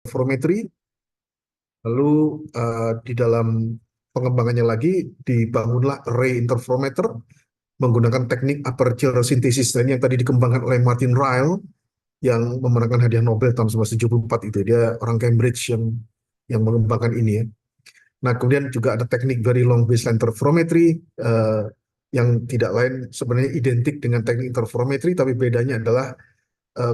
interferometry. Lalu di dalam pengembangannya lagi dibangunlah array interferometer menggunakan teknik aperture synthesis. Dan yang tadi dikembangkan oleh Martin Ryle yang memenangkan hadiah Nobel tahun 1974 itu. Dia orang Cambridge yang mengembangkan ini ya. Nah, kemudian juga ada teknik very long baseline interferometry yang tidak lain sebenarnya identik dengan teknik interferometry, tapi bedanya adalah uh,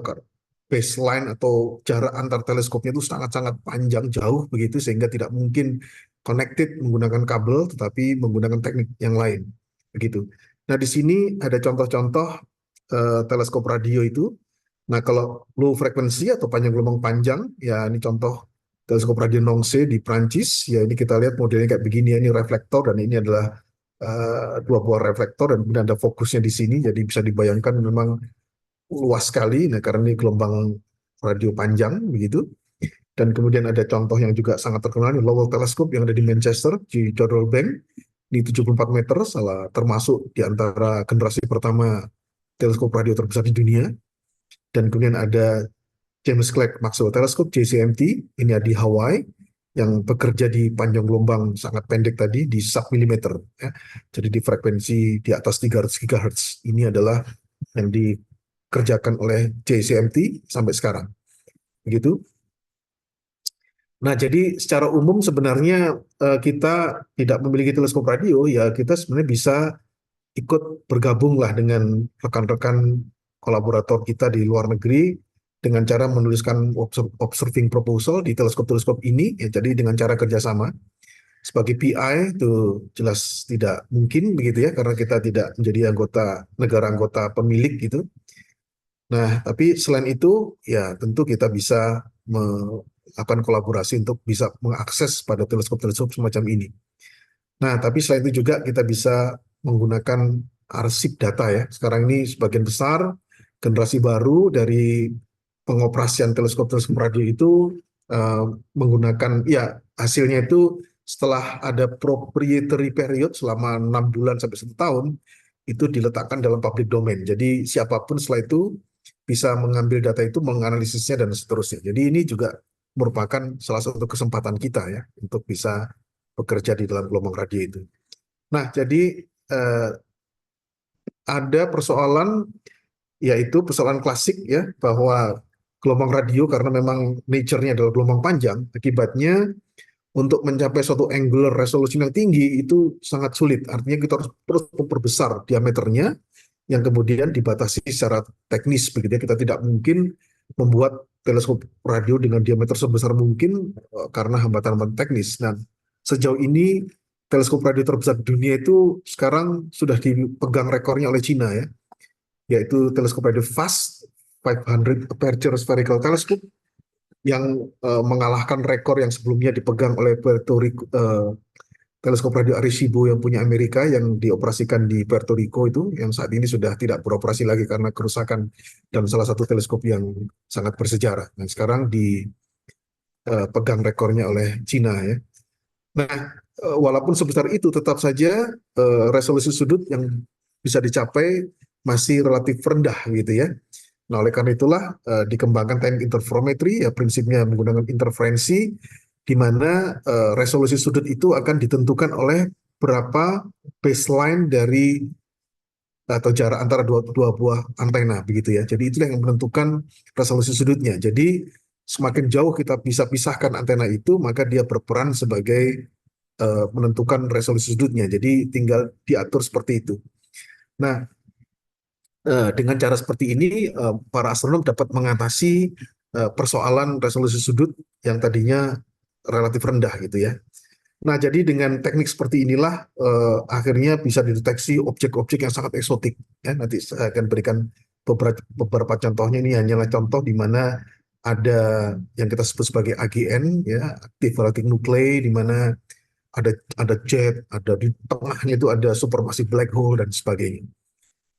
baseline atau jarak antar teleskopnya itu sangat-sangat panjang jauh begitu sehingga tidak mungkin connected menggunakan kabel, tetapi menggunakan teknik yang lain begitu. Nah, di sini ada contoh-contoh teleskop radio itu. Nah, kalau low frequency atau panjang gelombang panjang, ya ini contoh teleskop radio Nongse di Prancis. Ya ini kita lihat modelnya kayak begini ya, ini reflektor dan ini adalah dua buah reflektor dan kemudian ada fokusnya di sini. Jadi bisa dibayangkan memang luas sekali. Nah, karena ini gelombang radio panjang begitu. Dan kemudian ada contoh yang juga sangat terkenal, ini Lowell Telescope yang ada di Manchester, di Jodrell Bank. Ini 74 meter, salah termasuk di antara generasi pertama teleskop radio terbesar di dunia. Dan kemudian ada James Clerk Maxwell Telescope, JCMT, ini ada di Hawaii, yang bekerja di panjang gelombang sangat pendek tadi, di sub-milimeter. Ya. Jadi di frekuensi di atas 300 GHz. Ini adalah yang dikerjakan oleh JCMT sampai sekarang. Begitu. Nah, jadi secara umum sebenarnya kita tidak memiliki teleskop radio, ya kita sebenarnya bisa ikut bergabunglah dengan rekan-rekan kolaborator kita di luar negeri dengan cara menuliskan observing proposal di teleskop-teleskop ini, ya, jadi dengan cara kerjasama. Sebagai PI itu jelas tidak mungkin begitu ya, karena kita tidak menjadi negara anggota pemilik gitu. Nah, tapi selain itu, ya tentu kita bisa melakukan kolaborasi untuk bisa mengakses pada teleskop-teleskop semacam ini. Nah, tapi selain itu juga kita bisa menggunakan arsip data ya. Sekarang ini sebagian besar generasi baru dari pengoperasian teleskop-teleskop radio itu eh, menggunakan, ya hasilnya itu setelah ada proprietary period selama 6 bulan sampai 1 tahun, itu diletakkan dalam public domain. Jadi siapapun setelah itu bisa mengambil data itu, menganalisisnya dan seterusnya. Jadi ini juga merupakan salah satu kesempatan kita ya untuk bisa bekerja di dalam gelombang radio itu. Nah, jadi eh, ada persoalan, yaitu persoalan klasik ya, bahwa gelombang radio karena memang nature-nya adalah gelombang panjang, akibatnya untuk mencapai suatu angular resolution yang tinggi itu sangat sulit. Artinya kita harus terus memperbesar diameternya yang kemudian dibatasi secara teknis begitu ya. Kita tidak mungkin membuat teleskop radio dengan diameter sebesar mungkin karena hambatan-hambatan teknis. Nah, sejauh ini teleskop radio terbesar di dunia itu sekarang sudah dipegang rekornya oleh Cina ya, yaitu teleskop radio FAST 500 Aperture Spherical Telescope yang mengalahkan rekor yang sebelumnya dipegang oleh Puerto Rico, teleskop radio Arecibo yang punya Amerika yang dioperasikan di Puerto Rico itu, yang saat ini sudah tidak beroperasi lagi karena kerusakan dalam salah satu teleskop yang sangat bersejarah. Nah, sekarang dipegang rekornya oleh Cina ya. Nah, walaupun sebesar itu tetap saja resolusi sudut yang bisa dicapai masih relatif rendah gitu ya. Nah, oleh karena itulah dikembangkan teknik interferometry, ya prinsipnya menggunakan interferensi, di mana resolusi sudut itu akan ditentukan oleh berapa baseline dari atau jarak antara dua buah antena begitu ya. Jadi itulah yang menentukan resolusi sudutnya. Jadi semakin jauh kita bisa pisahkan antena itu, maka dia berperan sebagai menentukan resolusi sudutnya. Jadi tinggal diatur seperti itu. Nah, dengan cara seperti ini, para astronom dapat mengatasi persoalan resolusi sudut yang tadinya relatif rendah gitu ya. Nah, jadi dengan teknik seperti inilah akhirnya bisa dideteksi objek-objek yang sangat eksotik. Ya, nanti saya akan berikan beberapa contohnya. Ini hanyalah contoh di mana ada yang kita sebut sebagai AGN, ya, active galactic nuclei, di mana ada jet, ada di tengahnya itu ada supermassive black hole dan sebagainya.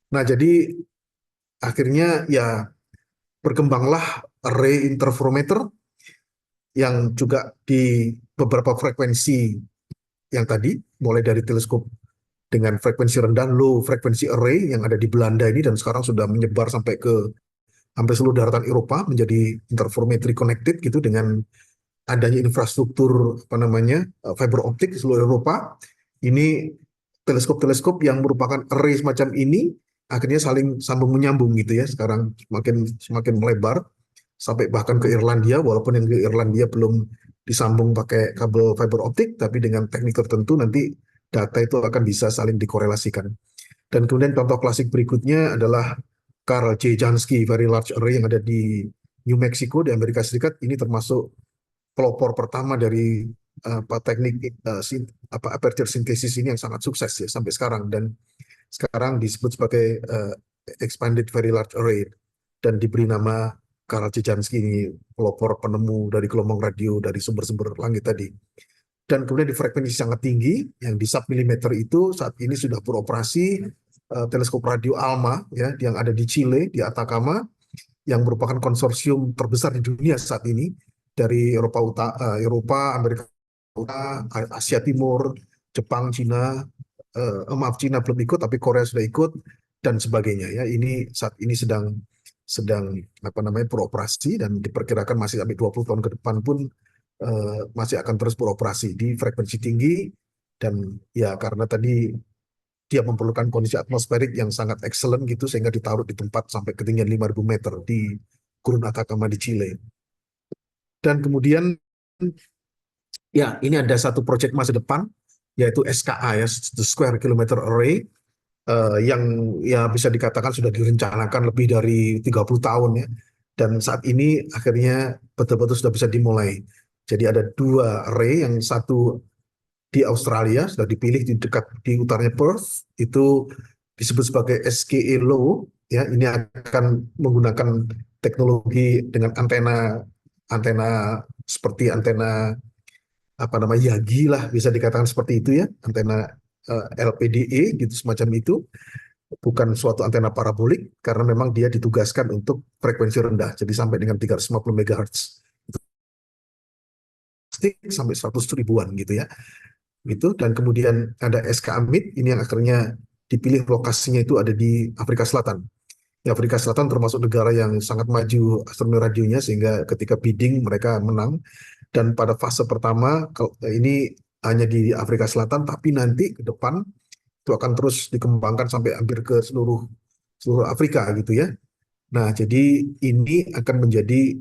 Nah, jadi akhirnya ya berkembanglah array interferometer yang juga di beberapa frekuensi yang tadi, mulai dari teleskop dengan frekuensi rendah, low frequency array yang ada di Belanda ini, dan sekarang sudah menyebar sampai ke hampir seluruh daratan Eropa menjadi interferometry connected gitu dengan adanya infrastruktur apa namanya fiber optik di seluruh Eropa. Ini teleskop-teleskop yang merupakan array semacam ini akhirnya saling sambung menyambung gitu ya. Sekarang semakin semakin melebar sampai bahkan ke Irlandia, walaupun yang ke Irlandia belum disambung pakai kabel fiber optik, tapi dengan teknik tertentu nanti data itu akan bisa saling dikorelasikan. Dan kemudian contoh klasik berikutnya adalah Carl J. Jansky Very Large Array yang ada di New Mexico di Amerika Serikat. Ini termasuk pelopor pertama dari teknik aperture synthesis ini yang sangat sukses ya sampai sekarang, dan sekarang disebut sebagai expanded very large array dan diberi nama Carl J. Jansky, ini pelopor penemu dari gelombang radio dari sumber-sumber langit tadi. Dan kemudian di frekuensi sangat tinggi yang di submilimeter itu saat ini sudah beroperasi teleskop radio ALMA ya yang ada di Chile di Atacama, yang merupakan konsorsium terbesar di dunia saat ini dari Eropa, Amerika Utara, Asia Timur, Jepang, Cina, maaf Cina belum ikut tapi Korea sudah ikut dan sebagainya ya. Ini saat ini sedang sedang apa namanya beroperasi dan diperkirakan masih sampai 20 tahun ke depan pun masih akan terus beroperasi di frekuensi tinggi. Dan ya karena tadi dia memerlukan kondisi atmosferik yang sangat excellent gitu sehingga ditaruh di tempat sampai ketinggian 5.000 meter di Gurun Atacama di Chile. Dan kemudian ya ini ada satu proyek masa depan yaitu SKA ya, the Square Kilometer Array, yang ya bisa dikatakan sudah direncanakan lebih dari 30 tahun ya. Dan saat ini akhirnya betul-betul sudah bisa dimulai. Jadi ada dua array, yang satu di Australia sudah dipilih di dekat di utaranya Perth, itu disebut sebagai SKA Low ya. Ini akan menggunakan teknologi dengan antena antena seperti antena apa namanya Yagi lah bisa dikatakan seperti itu ya, antena LPDE gitu semacam itu, bukan suatu antena parabolik karena memang dia ditugaskan untuk frekuensi rendah, jadi sampai dengan 350 MHz sampai 100 ribuan gitu ya gitu. Dan kemudian ada SK Amit ini yang akhirnya dipilih lokasinya itu ada di Afrika Selatan. Ya, Afrika Selatan termasuk negara yang sangat maju astronomi radionya sehingga ketika bidding mereka menang. Dan pada fase pertama ini hanya di Afrika Selatan, tapi nanti ke depan itu akan terus dikembangkan sampai hampir ke seluruh seluruh Afrika gitu ya. Nah, jadi ini akan menjadi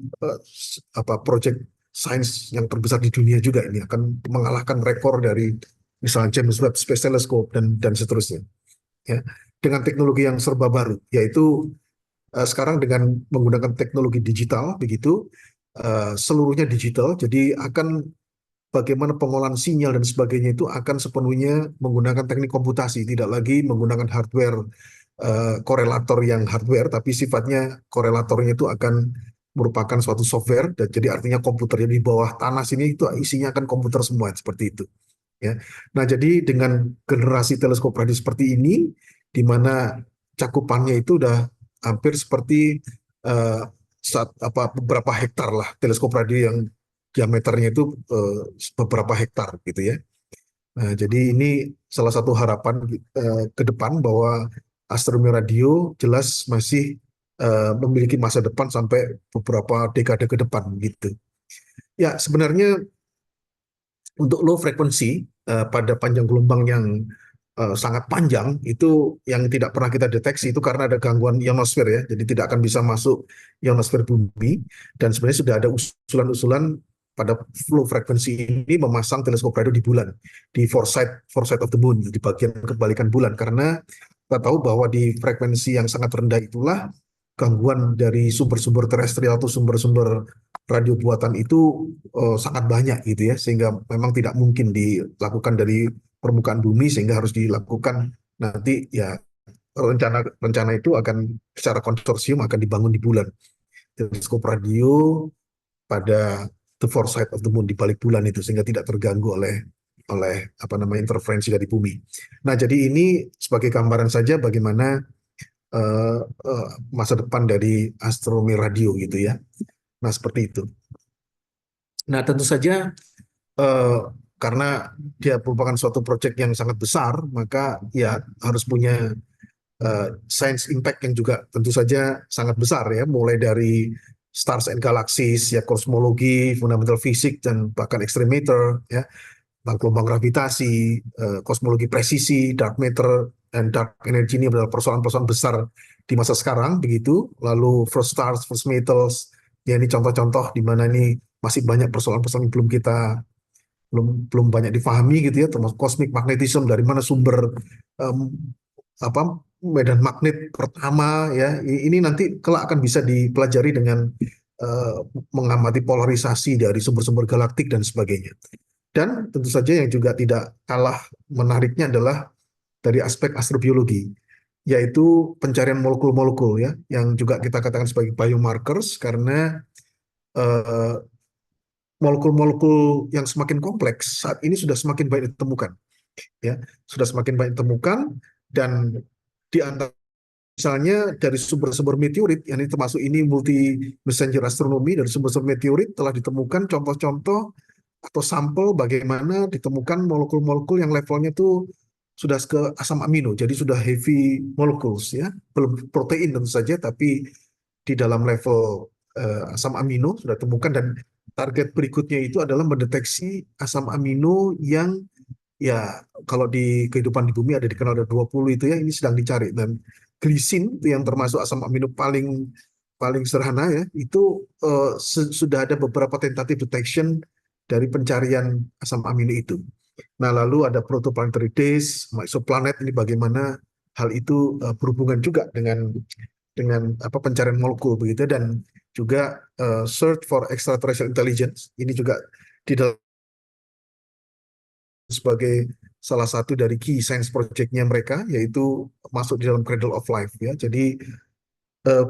proyek sains yang terbesar di dunia juga, ini akan mengalahkan rekor dari misalnya James Webb Space Telescope dan seterusnya ya, dengan teknologi yang serba baru, yaitu sekarang dengan menggunakan teknologi digital begitu, seluruhnya digital, jadi akan bagaimana pengolahan sinyal dan sebagainya itu akan sepenuhnya menggunakan teknik komputasi, tidak lagi menggunakan hardware korelator yang hardware, tapi sifatnya korelatornya itu akan merupakan suatu software, dan jadi artinya komputernya di bawah tanah sini itu isinya akan komputer semua seperti itu ya. Nah, jadi dengan generasi teleskop radio seperti ini, di mana cakupannya itu udah hampir seperti beberapa hektar lah teleskop radio yang diameternya itu beberapa hektar gitu ya. Nah, jadi ini salah satu harapan ke depan bahwa astronomi radio jelas masih memiliki masa depan sampai beberapa dekade ke depan gitu. Ya, sebenarnya untuk low frequency pada panjang gelombang yang sangat panjang itu yang tidak pernah kita deteksi itu karena ada gangguan ionosfer ya. Jadi tidak akan bisa masuk ionosfer bumi, dan sebenarnya sudah ada usulan-usulan pada low frekuensi ini memasang teleskop radio di bulan, di foresight of the moon, di bagian kebalikan bulan, karena kita tahu bahwa di frekuensi yang sangat rendah itulah gangguan dari sumber-sumber terestrial atau sumber-sumber radio buatan itu sangat banyak gitu ya, sehingga memang tidak mungkin dilakukan dari permukaan bumi, sehingga harus dilakukan nanti ya rencana rencana itu akan secara konsorsium akan dibangun di bulan, teleskop radio pada the far side of the moon, di balik bulan itu, sehingga tidak terganggu oleh oleh apa namanya interferensi dari bumi. Nah, jadi ini sebagai gambaran saja bagaimana masa depan dari astronomi radio gitu ya. Nah, seperti itu. Nah, tentu saja karena dia merupakan suatu proyek yang sangat besar, maka ya harus punya science impact yang juga tentu saja sangat besar ya, mulai dari stars and galaxies ya, kosmologi, fundamental fisik dan bahkan extreme matter ya, gelombang gravitasi, kosmologi presisi, dark matter dan dark energy ini adalah persoalan-persoalan besar di masa sekarang begitu. Lalu first stars, first metals, ya ini contoh-contoh di mana ini masih banyak persoalan-persoalan yang belum belum banyak difahami gitu ya, termasuk cosmic magnetism, dari mana sumber em, apa medan magnet pertama ya. Ini nanti kelak akan bisa dipelajari dengan eh, mengamati polarisasi dari sumber-sumber galaktik dan sebagainya. Dan tentu saja yang juga tidak kalah menariknya adalah dari aspek astrobiologi, yaitu pencarian molekul-molekul ya, yang juga kita katakan sebagai biomarkers, karena eh, molekul-molekul yang semakin kompleks saat ini sudah semakin banyak ditemukan ya, sudah semakin banyak ditemukan. Dan di antara misalnya dari sumber-sumber meteorit, yang ini termasuk ini multi messenger astronomy, dari sumber-sumber meteorit telah ditemukan contoh-contoh atau sampel bagaimana ditemukan molekul-molekul yang levelnya tuh sudah ke asam amino, jadi sudah heavy molecules ya, belum protein tentu saja, tapi di dalam level asam amino sudah temukan. Dan target berikutnya itu adalah mendeteksi asam amino yang ya kalau di kehidupan di bumi ada dikenal ada 20 itu ya, ini sedang dicari. Dan glisin itu yang termasuk asam amino paling paling sederhana ya, itu sudah ada beberapa tentative detection dari pencarian asam amino itu. Nah, lalu ada protoplanetary days, exoplanet, ini bagaimana hal itu berhubungan juga dengan apa pencarian molekul begitu. Dan juga search for extraterrestrial intelligence, ini juga di dalam sebagai salah satu dari key science project-nya mereka, yaitu masuk di dalam cradle of life ya. Jadi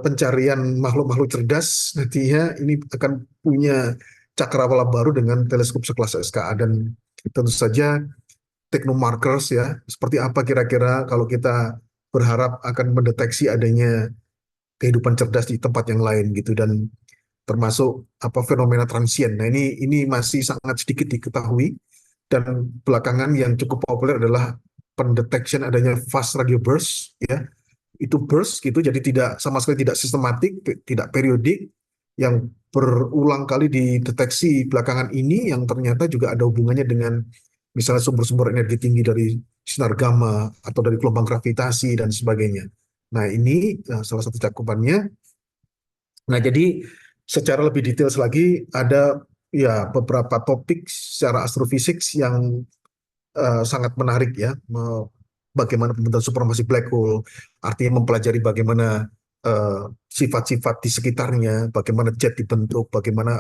pencarian makhluk-makhluk cerdas nantinya ini akan punya cakrawala baru dengan teleskop sekelas SKA. Dan tentu saja technomarkers ya, seperti apa kira-kira kalau kita berharap akan mendeteksi adanya kehidupan cerdas di tempat yang lain gitu. Dan termasuk apa fenomena transient. Nah, ini masih sangat sedikit diketahui. Dan belakangan yang cukup populer adalah pendetection adanya fast radio burst ya. Itu burst gitu, jadi tidak sama sekali tidak sistematik, tidak periodik, yang berulang kali dideteksi belakangan ini, yang ternyata juga ada hubungannya dengan misalnya sumber-sumber energi tinggi dari sinar gamma atau dari gelombang gravitasi dan sebagainya. Nah, ini salah satu cakupannya. Nah, jadi secara lebih detail lagi ada ya beberapa topik secara astrofisik yang sangat menarik ya. Bagaimana pembentukan supermasif black hole, artinya mempelajari bagaimana sifat-sifat di sekitarnya, bagaimana jet dibentuk, bagaimana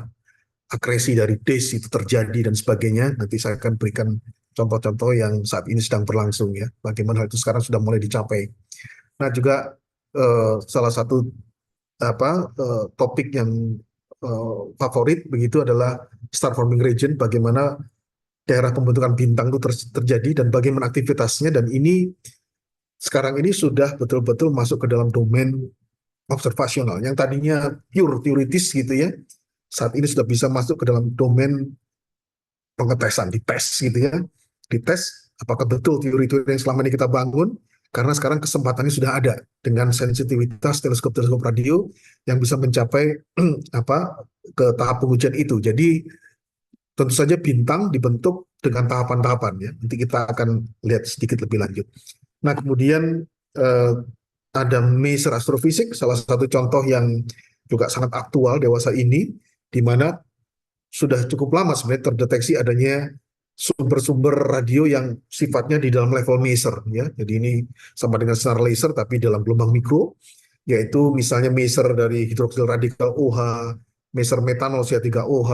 akresi dari disk itu terjadi dan sebagainya. Nanti saya akan berikan contoh-contoh yang saat ini sedang berlangsung ya, bagaimana hal itu sekarang sudah mulai dicapai. Nah, juga salah satu apa topik yang favorit begitu adalah star forming region, bagaimana daerah pembentukan bintang itu terjadi dan bagaimana aktivitasnya. Dan ini sekarang ini sudah betul-betul masuk ke dalam domain observasional, yang tadinya pure teoritis gitu ya, saat ini sudah bisa masuk ke dalam domain pengetesan, dites gitu ya, dites apakah betul teori-teori yang selama ini kita bangun, karena sekarang kesempatannya sudah ada dengan sensitivitas teleskop-teleskop radio yang bisa mencapai apa ke tahap pengujian itu. Jadi tentu saja bintang dibentuk dengan tahapan-tahapan ya. Nanti kita akan lihat sedikit lebih lanjut. Nah, kemudian eh, ada Maser Astrofisik, salah satu contoh yang juga sangat aktual dewasa ini, di mana sudah cukup lama sebenarnya terdeteksi adanya sumber-sumber radio yang sifatnya di dalam level maser ya. Jadi ini sama dengan sinar laser tapi dalam gelombang mikro, yaitu misalnya maser dari hidroksil radikal OH, maser metanol CH3OH,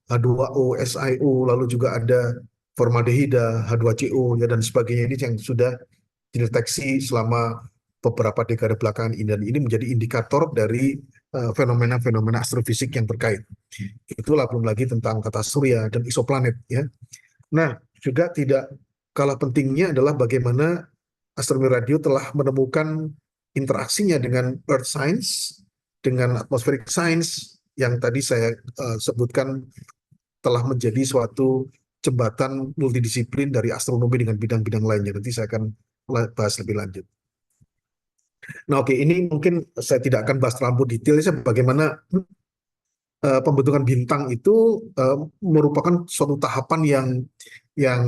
H2O, SiO, lalu juga ada formaldehida, H2CO ya dan sebagainya. Ini yang sudah dideteksi selama beberapa dekade belakangan ini, dan ini menjadi indikator dari fenomena-fenomena astrofisik yang terkait. Itulah belum lagi tentang tata surya dan isoplanet ya. Nah, juga tidak kalah pentingnya adalah bagaimana astronomi radio telah menemukan interaksinya dengan Earth Science, dengan atmospheric science yang tadi saya sebutkan telah menjadi suatu jembatan multidisiplin dari astronomi dengan bidang-bidang lainnya. Nanti saya akan bahas lebih lanjut. Nah, oke, ini mungkin saya tidak akan bahas terlalu detail ya bagaimana pembentukan bintang itu merupakan suatu tahapan yang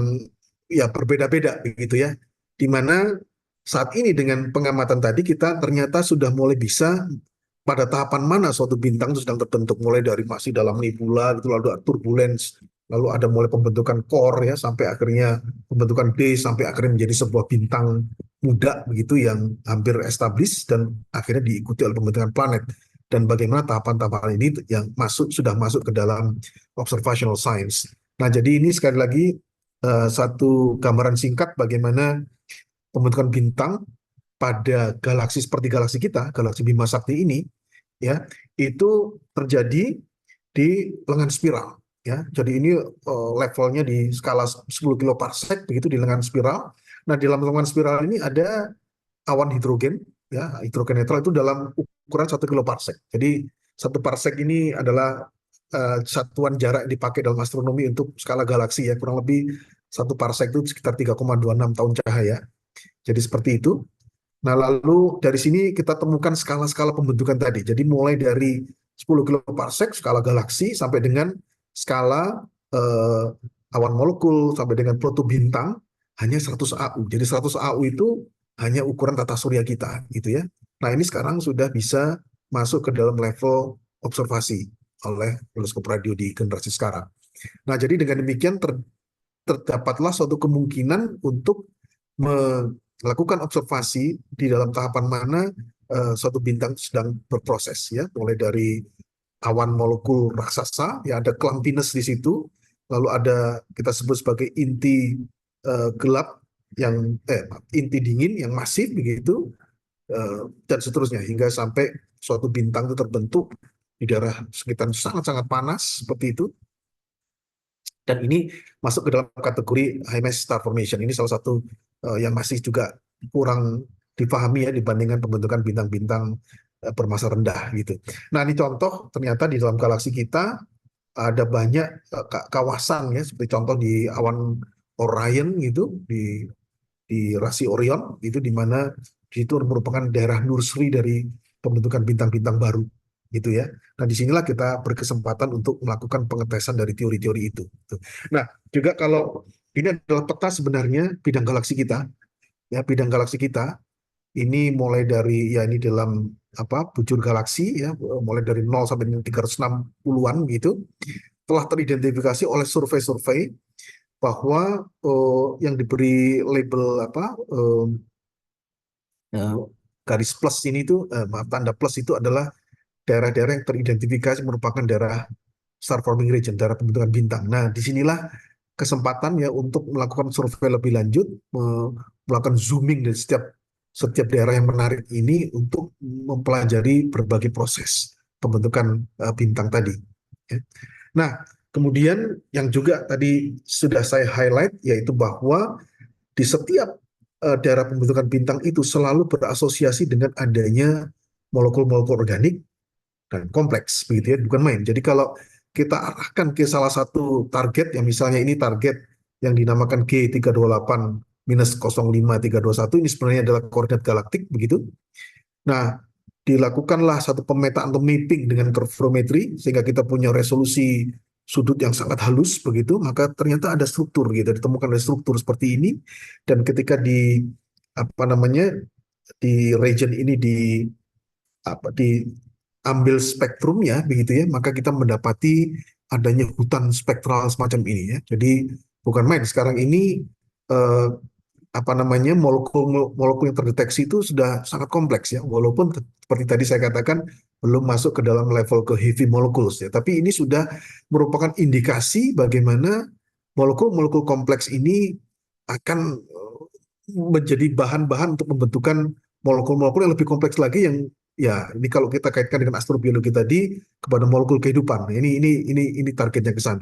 ya berbeda-beda begitu ya. Di mana saat ini dengan pengamatan tadi kita ternyata sudah mulai bisa pada tahapan mana suatu bintang itu sedang terbentuk, mulai dari masih dalam nebula gitu, lalu ada turbulence, lalu ada mulai pembentukan core ya, sampai akhirnya pembentukan D, sampai akhirnya menjadi sebuah bintang muda begitu yang hampir established dan akhirnya diikuti oleh pembentukan planet. Dan bagaimana tahapan-tahapan ini yang sudah masuk ke dalam observational science. Nah, jadi ini sekali lagi satu gambaran singkat bagaimana pembentukan bintang pada galaksi seperti galaksi kita, galaksi Bima Sakti ini, ya, itu terjadi di lengan spiral. Ya, jadi ini levelnya di skala 10 kiloparsec begitu di lengan spiral. Nah, di dalam lengan spiral ini ada awan hidrogen, ya, hidrogen netral itu dalam ukuran 1 kiloparsec. Jadi 1 parsec ini adalah satuan jarak yang dipakai dalam astronomi untuk skala galaksi ya, kurang lebih 1 parsec itu sekitar 3,26 tahun cahaya. Jadi seperti itu. Nah, lalu dari sini kita temukan skala-skala pembentukan tadi. Jadi mulai dari 10 kiloparsec skala galaksi sampai dengan skala eh, awan molekul sampai dengan protobintang hanya 100 AU. Jadi 100 AU itu hanya ukuran tata surya kita gitu ya. Nah, ini sekarang sudah bisa masuk ke dalam level observasi oleh teleskop radio di generasi sekarang. Nah, jadi dengan demikian terdapatlah suatu kemungkinan untuk melakukan observasi di dalam tahapan mana suatu bintang sedang berproses ya, mulai dari awan molekul raksasa ya, ada clumpiness di situ, lalu ada kita sebut sebagai inti gelap yang inti dingin yang masif begitu, dan seterusnya hingga sampai suatu bintang itu terbentuk di daerah sekitar sangat-sangat panas seperti itu. Dan ini masuk ke dalam kategori high mass star formation. Ini salah satu yang masih juga kurang dipahami ya dibandingkan pembentukan bintang-bintang bermassa rendah gitu. Nah, ini contoh ternyata di dalam galaksi kita ada banyak kawasan ya, seperti contoh di awan Orion gitu, di rasi Orion itu, di mana di situ merupakan daerah nursery dari pembentukan bintang-bintang baru gitu ya. Nah, disinilah kita berkesempatan untuk melakukan pengetesan dari teori-teori itu. Nah, juga kalau ini adalah peta sebenarnya bidang galaksi kita, ya, bidang galaksi kita ini mulai dari ya ini dalam apa bujur galaksi ya, mulai dari 0 sampai dengan 360-an gitu, telah teridentifikasi oleh survei-survei bahwa yang diberi label apa ya, garis plus ini tuh maaf, tanda plus itu adalah daerah-daerah yang teridentifikasi merupakan daerah star forming region, daerah pembentukan bintang. Nah, disinilah kesempatan ya untuk melakukan survei lebih lanjut, melakukan zooming dari setiap setiap daerah yang menarik ini untuk mempelajari berbagai proses pembentukan bintang tadi. Ya. Nah, kemudian yang juga tadi sudah saya highlight yaitu bahwa di setiap daerah pembentukan bintang itu selalu berasosiasi dengan adanya molekul-molekul organik dan kompleks begitu ya, bukan main. Jadi kalau kita arahkan ke salah satu target yang misalnya ini target yang dinamakan G328 minus 05321, ini sebenarnya adalah koordinat galaktik begitu. Nah, dilakukanlah satu pemetaan atau mapping dengan interferometri sehingga kita punya resolusi sudut yang sangat halus begitu, maka ternyata ada struktur gitu, ditemukan ada struktur seperti ini. Dan ketika di apa namanya di region ini diambil spektrumnya begitu ya, maka kita mendapati adanya hutan spektral semacam ini ya. Jadi bukan main sekarang ini eh, apa namanya molekul yang terdeteksi itu sudah sangat kompleks ya, walaupun seperti tadi saya katakan belum masuk ke dalam level ke heavy molecules ya, tapi ini sudah merupakan indikasi bagaimana molekul-molekul kompleks ini akan menjadi bahan-bahan untuk pembentukan molekul-molekul yang lebih kompleks lagi yang ya ini kalau kita kaitkan dengan astrobiologi tadi kepada molekul kehidupan. Nah, ini targetnya ke sana.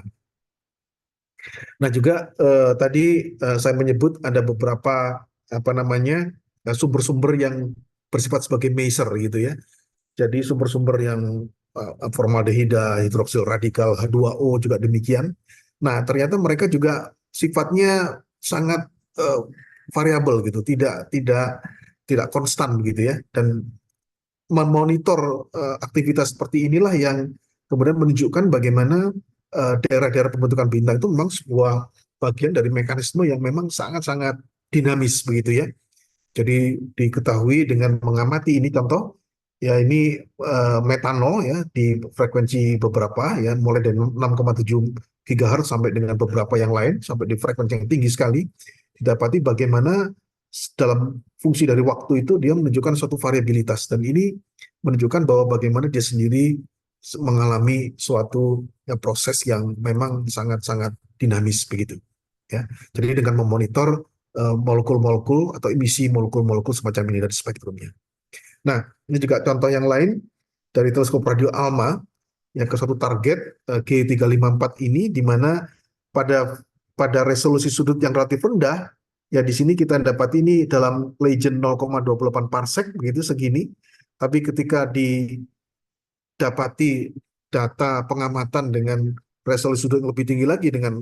Nah, juga tadi saya menyebut ada beberapa apa namanya sumber-sumber yang bersifat sebagai measure gitu ya. Jadi sumber-sumber yang formaldehida, hidroksil radikal H2O juga demikian. Nah, ternyata mereka juga sifatnya sangat variabel gitu, tidak tidak tidak konstan begitu ya. Dan memonitor aktivitas seperti inilah yang kemudian menunjukkan bagaimana daerah-daerah pembentukan bintang itu memang sebuah bagian dari mekanisme yang memang sangat-sangat dinamis begitu ya. Jadi diketahui dengan mengamati ini contoh ya ini metanol ya di frekuensi beberapa ya mulai dari 6,7 GHz sampai dengan beberapa yang lain sampai di frekuensi yang tinggi sekali didapati bagaimana dalam fungsi dari waktu itu dia menunjukkan suatu variabilitas dan ini menunjukkan bahwa bagaimana dia sendiri mengalami suatu ya, proses yang memang sangat-sangat dinamis begitu ya. Jadi dengan memonitor molekul-molekul atau emisi molekul-molekul semacam ini dari spektrumnya. Nah, ini juga contoh yang lain dari teleskop radio ALMA yang ke suatu target G354 ini di mana pada pada resolusi sudut yang relatif rendah ya di sini kita dapat ini dalam legend 0,28 parsec begitu segini. Tapi ketika didapati data pengamatan dengan resolusi sudut yang lebih tinggi lagi dengan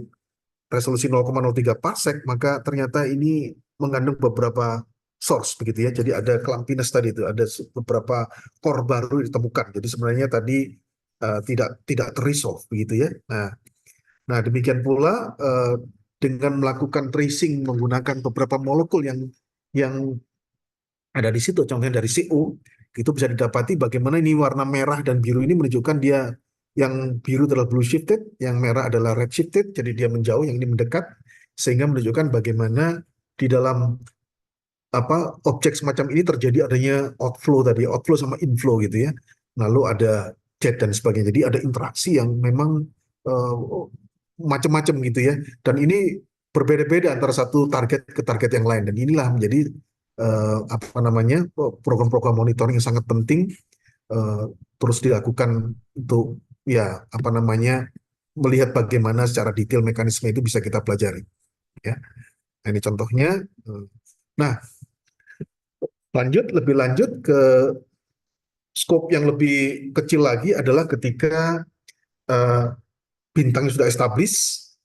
resolusi 0,03 parsec, maka ternyata ini mengandung beberapa source begitu ya. Jadi ada clumpiness tadi itu, ada beberapa core baru ditemukan. Jadi sebenarnya tadi tidak terresolve begitu ya. Nah demikian pula dengan melakukan tracing menggunakan beberapa molekul yang ada di situ, contohnya dari CO, itu bisa didapati bagaimana ini warna merah dan biru ini menunjukkan dia yang biru adalah blue shifted, yang merah adalah red shifted, jadi dia menjauh, yang ini mendekat, sehingga menunjukkan bagaimana di dalam apa objek semacam ini terjadi adanya outflow tadi, outflow sama inflow gitu ya. Lalu ada jet dan sebagainya. Jadi ada interaksi yang memang uh, macam-macam gitu ya. Dan ini berbeda-beda antara satu target ke target yang lain. Dan inilah menjadi apa namanya program-program monitoring yang sangat penting terus dilakukan untuk ya apa namanya melihat bagaimana secara detail mekanisme itu bisa kita pelajari. Ya. Nah, ini contohnya. Nah, lebih lanjut ke skop yang lebih kecil lagi adalah ketika uh, bintang sudah established,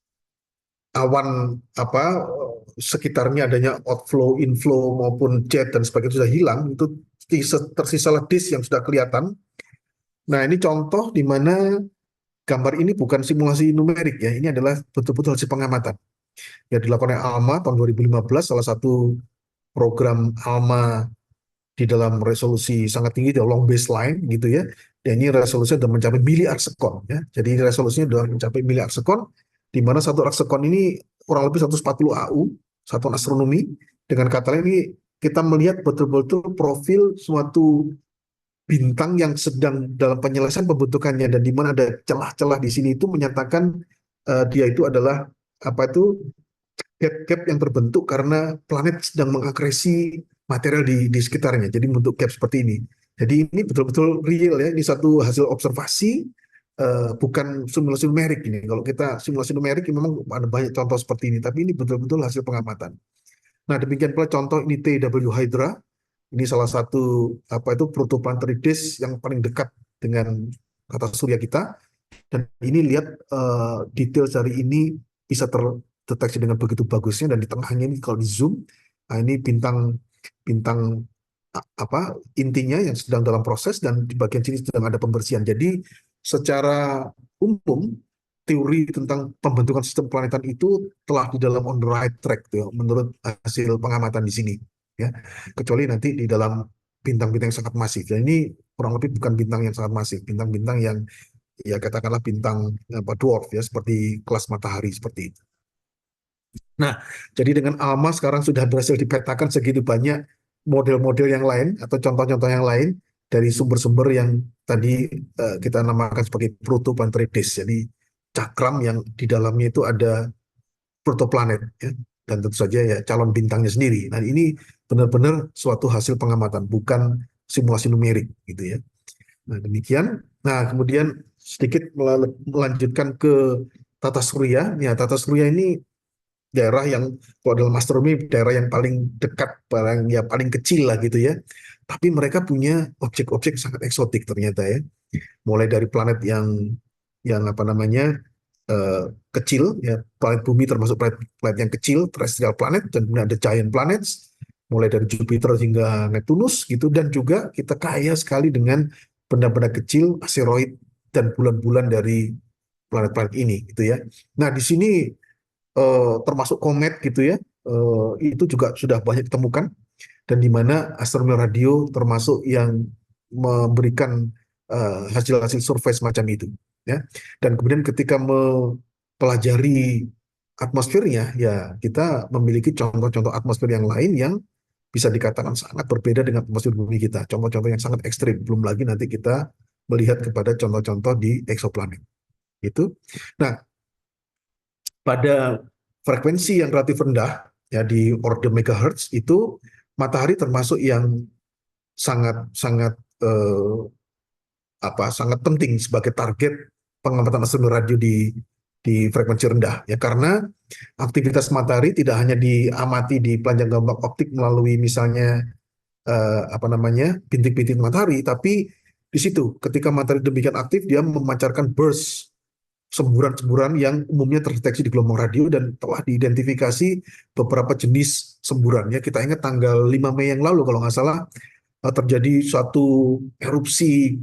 awan apa sekitarnya adanya outflow, inflow maupun jet dan sebagainya sudah hilang, itu tersisalah disk yang sudah kelihatan. Nah, ini contoh di mana gambar ini bukan simulasi numerik ya, ini adalah betul-betul hasil pengamatan. Ya dilakukan oleh ALMA tahun 2015, salah satu program ALMA di dalam resolusi sangat tinggi, di long baseline gitu ya. Dan ini resolusinya sudah mencapai miliar sekon ya. Jadi resolusinya sudah mencapai miliar sekon, di mana satu sekon ini kurang lebih 140 AU, satuan astronomi. Dengan kata lain ini kita melihat betul-betul profil suatu bintang yang sedang dalam penyelesaian pembentukannya dan di mana ada celah-celah di sini itu menyatakan dia itu adalah apa itu gap-gap yang terbentuk karena planet sedang mengakresi material di sekitarnya. Jadi membentuk gap seperti ini. Jadi ini betul-betul real ya. Ini satu hasil observasi, bukan simulasi numerik ini. Kalau kita simulasi numerik memang ada banyak contoh seperti ini, tapi ini betul-betul hasil pengamatan. Nah demikian pula contoh ini TW Hydra. Ini salah satu apa itu protoplanetary disk yang paling dekat dengan tata surya kita. Dan ini lihat detail dari ini bisa terdeteksi dengan begitu bagusnya dan di tengahnya ini kalau di zoom, nah ini bintang bintang apa intinya yang sedang dalam proses dan di bagian sini sedang ada pembersihan. Jadi secara umum teori tentang pembentukan sistem planetan itu telah di dalam on the right track tuh, menurut hasil pengamatan di sini ya. Kecuali nanti di dalam bintang-bintang yang sangat masif. Dan ini kurang lebih bukan bintang yang sangat masif, bintang-bintang yang ya katakanlah bintang apa, dwarf ya seperti kelas matahari seperti itu. Nah, jadi dengan ALMA sekarang sudah berhasil dipetakan segitu banyak model-model yang lain atau contoh-contoh yang lain dari sumber-sumber yang tadi kita namakan sebagai protoplanetary disk. Jadi cakram yang di dalamnya itu ada protoplanet ya, dan tentu saja ya calon bintangnya sendiri. Nah, ini benar-benar suatu hasil pengamatan, bukan simulasi numerik gitu ya. Nah, demikian. Nah, kemudian sedikit melanjutkan ke tata surya. Ya, tata surya ini daerah yang kalau dalam astronomi daerah yang paling dekat, paling kecil lah gitu ya. Tapi mereka punya objek-objek sangat eksotik ternyata ya. Mulai dari planet yang apa namanya kecil ya, planet bumi termasuk planet yang kecil, terrestrial planet, dan kemudian ada giant planets, mulai dari Jupiter hingga Neptunus gitu, dan juga kita kaya sekali dengan benda-benda kecil, asteroid dan bulan-bulan dari planet-planet ini gitu ya. Nah, di sini termasuk komet gitu ya, itu juga sudah banyak ditemukan, dan di mana astronomi radio termasuk yang memberikan hasil-hasil survei semacam itu ya. Dan kemudian ketika mempelajari atmosfernya, ya kita memiliki contoh-contoh atmosfer yang lain yang bisa dikatakan sangat berbeda dengan atmosfer bumi kita. Contoh-contoh yang sangat ekstrim. Belum lagi nanti kita melihat kepada contoh-contoh di eksoplanet. Itu. Nah, pada frekuensi yang relatif rendah, ya di order megahertz, itu matahari termasuk yang sangat sangat sangat penting sebagai target pengamatan astronomi radio di frekuensi rendah, ya, karena aktivitas matahari tidak hanya diamati di panjang gelombang optik melalui misalnya bintik-bintik matahari, tapi di situ ketika matahari demikian aktif, dia memancarkan burst, semburan-semburan yang umumnya terdeteksi di gelombang radio, dan telah diidentifikasi beberapa jenis semburan. Ya, kita ingat tanggal 5 Mei yang lalu kalau nggak salah terjadi suatu erupsi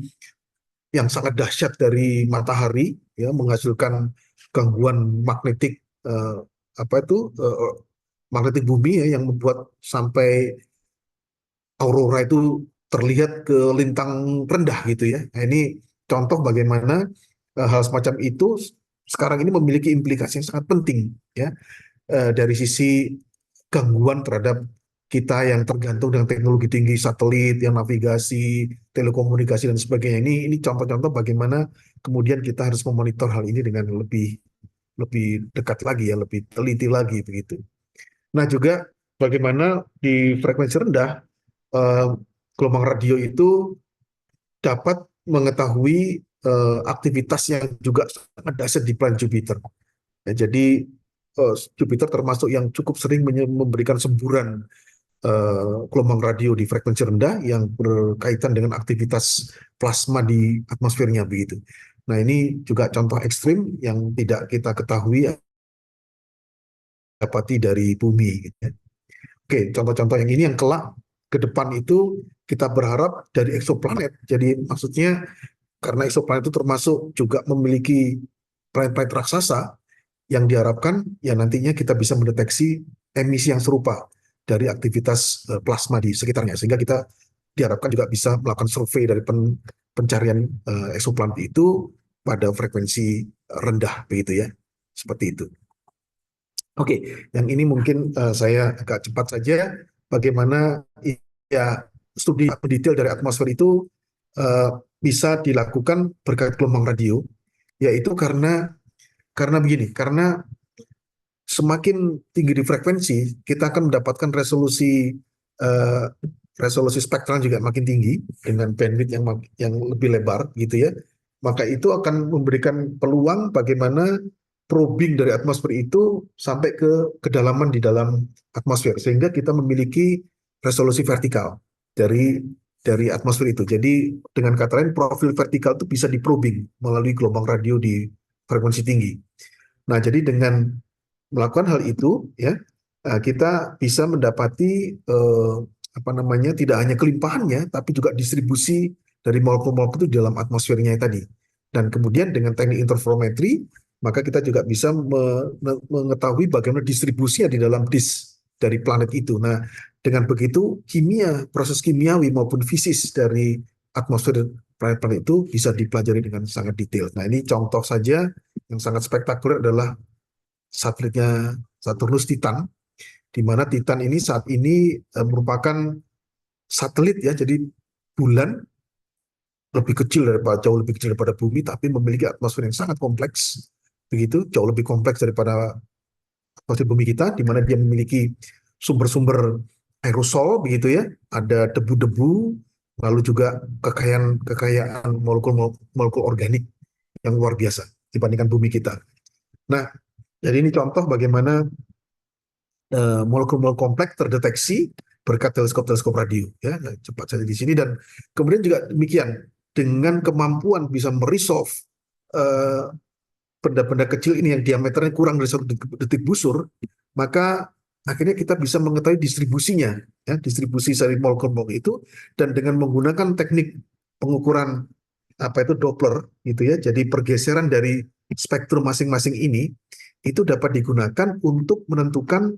yang sangat dahsyat dari matahari, ya, menghasilkan gangguan magnetik, eh, apa itu eh, magnetik bumi, ya, yang membuat sampai aurora itu terlihat ke lintang rendah gitu ya. Nah, ini contoh bagaimana hal semacam itu sekarang ini memiliki implikasi yang sangat penting, ya, dari sisi gangguan terhadap kita yang tergantung dengan teknologi tinggi, satelit, yang navigasi, telekomunikasi dan sebagainya. Ini contoh-contoh bagaimana kemudian kita harus memonitor hal ini dengan lebih lebih dekat lagi, ya, lebih teliti lagi begitu. Nah, juga bagaimana di frekuensi rendah eh, gelombang radio itu dapat mengetahui aktivitas yang juga sangat dahsyat di planet Jupiter. Ya, jadi Jupiter termasuk yang cukup sering memberikan semburan gelombang radio di frekuensi rendah yang berkaitan dengan aktivitas plasma di atmosfernya begitu. Nah, ini juga contoh ekstrim yang tidak kita ketahui dapati dari bumi, gitu ya. Oke, contoh-contoh yang ini yang kelak ke depan itu kita berharap dari eksoplanet. Jadi maksudnya karena eksoplanet itu termasuk juga memiliki planet-planet raksasa, yang diharapkan ya nantinya kita bisa mendeteksi emisi yang serupa dari aktivitas plasma di sekitarnya, sehingga kita diharapkan juga bisa melakukan survei dari pencarian eksoplanet itu pada frekuensi rendah begitu ya, seperti itu. Oke, yang ini mungkin saya agak cepat saja bagaimana ya studi detail dari atmosfer itu uh, bisa dilakukan berkat gelombang radio, yaitu karena begini, karena semakin tinggi di frekuensi, kita akan mendapatkan uh, resolusi spektral juga makin tinggi dengan bandwidth yang lebih lebar gitu ya. Maka itu akan memberikan peluang bagaimana probing dari atmosfer itu sampai ke kedalaman di dalam atmosfer, sehingga kita memiliki resolusi vertikal dari atmosfer itu. Jadi dengan kata lain, profil vertikal itu bisa diprobing melalui gelombang radio di frekuensi tinggi. Nah, jadi dengan melakukan hal itu, ya, kita bisa mendapati tidak hanya kelimpahannya, tapi juga distribusi dari molekul-molekul itu di dalam atmosfernya tadi. Dan kemudian dengan teknik interferometri, maka kita juga bisa mengetahui bagaimana distribusinya di dalam disk dari planet itu. Nah, dengan begitu proses kimiawi maupun fisis dari atmosfer planet-planet itu bisa dipelajari dengan sangat detail. Nah, ini contoh saja yang sangat spektakuler adalah satelitnya Saturnus Titan, di mana Titan ini saat ini merupakan satelit, ya, jadi bulan jauh lebih kecil daripada bumi, tapi memiliki atmosfer yang sangat kompleks, begitu jauh lebih kompleks daripada atmosfer bumi kita, di mana dia memiliki sumber-sumber aerosol, begitu ya, ada debu-debu, lalu juga kekayaan molekul organik yang luar biasa dibandingkan bumi kita. Nah, jadi ini contoh bagaimana molekul-molekul kompleks terdeteksi berkat teleskop-teleskop radio, ya, cepat saja di sini. Dan kemudian juga demikian dengan kemampuan bisa meresolve benda-benda kecil ini yang diameternya kurang dari 1 detik busur, maka akhirnya kita bisa mengetahui distribusinya, ya, distribusi dari molekul-molekul itu, dan dengan menggunakan teknik pengukuran apa itu Doppler gitu ya. Jadi pergeseran dari spektrum masing-masing ini itu dapat digunakan untuk menentukan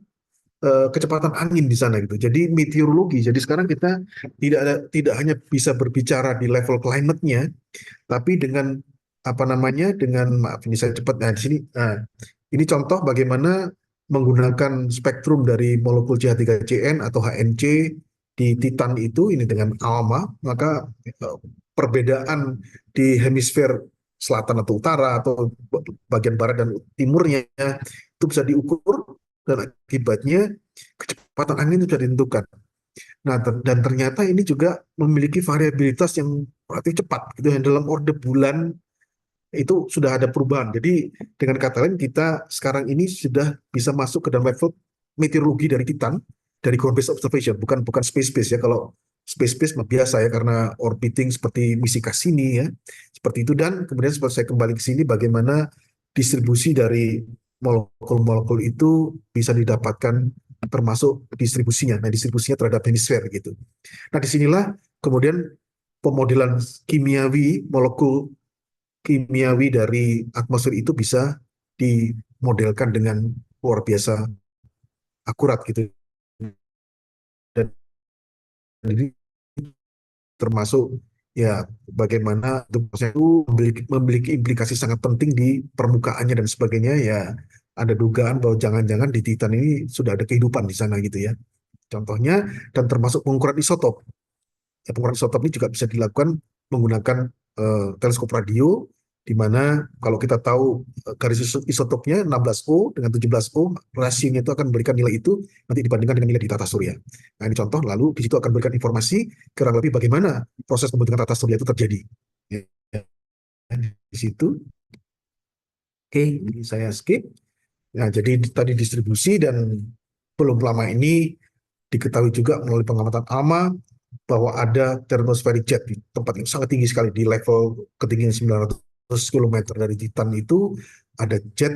kecepatan angin di sana gitu. Jadi meteorologi. Jadi sekarang kita tidak hanya bisa berbicara di level climate-nya, tapi dengan apa namanya, dengan maaf ini saya cepat, nah di sini, nah, ini contoh bagaimana menggunakan spektrum dari molekul CH3CN atau HNC di Titan itu ini dengan ALMA, maka perbedaan di hemisfer selatan atau utara atau bagian barat dan timurnya itu bisa diukur, dan akibatnya kecepatan angin itu bisa ditentukan. Nah, dan ternyata ini juga memiliki variabilitas yang relatif cepat gitu, yang dalam orde bulan itu sudah ada perubahan. Jadi dengan kata lain, kita sekarang ini sudah bisa masuk ke dalam level meteorologi dari Titan, dari ground based observation, bukan bukan space based ya. Kalau space based biasa ya, karena orbiting seperti misi Cassini ya, seperti itu. Dan kemudian seperti saya kembali ke sini, bagaimana distribusi dari molekul-molekul itu bisa didapatkan, termasuk distribusinya. Nah, distribusinya terhadap hemisfer gitu. Nah, disinilah kemudian pemodelan kimiawi molekul kimiawi dari atmosfer itu bisa dimodelkan dengan luar biasa akurat gitu. Dan ini termasuk ya bagaimana itu memiliki implikasi sangat penting di permukaannya dan sebagainya ya. Ada dugaan bahwa jangan-jangan di Titan ini sudah ada kehidupan di sana gitu ya. Contohnya, dan termasuk pengukuran isotop. Ya, pengukuran isotop ini juga bisa dilakukan menggunakan teleskop radio, di mana kalau kita tahu garis isotopnya 16O dengan 17O, rasionya itu akan memberikan nilai itu nanti dibandingkan dengan nilai di tata surya. Nah, ini contoh, lalu di situ akan memberikan informasi kurang lebih bagaimana proses pembentukan tata surya itu terjadi. Ya, di situ. Oke, ini saya skip. Nah, jadi tadi distribusi, dan belum lama ini diketahui juga melalui pengamatan ALMA bahwa ada thermospheric jet di tempat yang sangat tinggi sekali, di level ketinggian 900 km dari Titan itu ada jet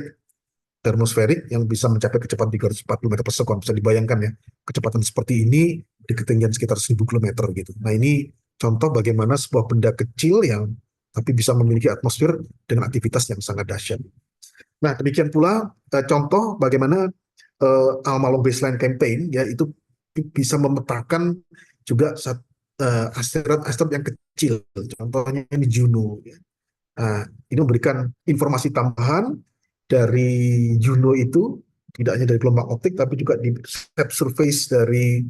termosferik yang bisa mencapai kecepatan 340 meter per sekon. Bisa dibayangkan ya, kecepatan seperti ini di ketinggian sekitar 1000 km gitu. Nah, ini contoh bagaimana sebuah benda kecil yang tapi bisa memiliki atmosfer dengan aktivitas yang sangat dahsyat. Nah, demikian pula contoh bagaimana Alma Long Baseline Campaign ya itu bisa memetakan juga asteroid-asteroid yang kecil. Contohnya ini Juno. Ya. Nah, ini memberikan informasi tambahan dari Juno itu, tidak hanya dari gelombang optik, tapi juga di step surface dari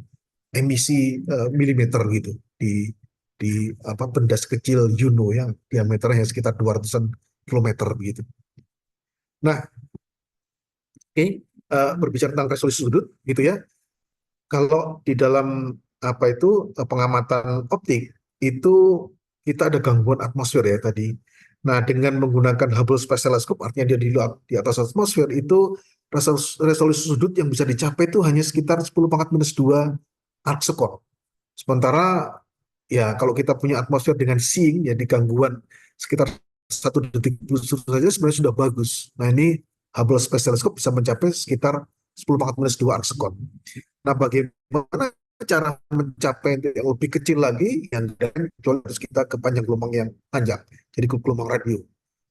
emisi milimeter gitu di apa benda kecil Juno yang diameternya sekitar 200-an kilometer begitu. Nah, oke, berbicara tentang resolusi sudut gitu ya. Kalau di dalam apa itu pengamatan optik itu kita ada gangguan atmosfer ya tadi. Nah, dengan menggunakan Hubble Space Telescope, artinya dia di atas atmosfer, itu resolusi sudut yang bisa dicapai itu hanya sekitar 10 pangkat minus 2 arc second. Sementara ya kalau kita punya atmosfer dengan seeing ya di gangguan sekitar 1 detik saja sebenarnya sudah bagus. Nah, ini Hubble Space Telescope bisa mencapai sekitar 10 pangkat minus 2 arc second. Nah, bagaimana cara mencapai yang lebih kecil lagi, yang harus kita ke panjang gelombang yang panjang, jadi ke gelombang radio.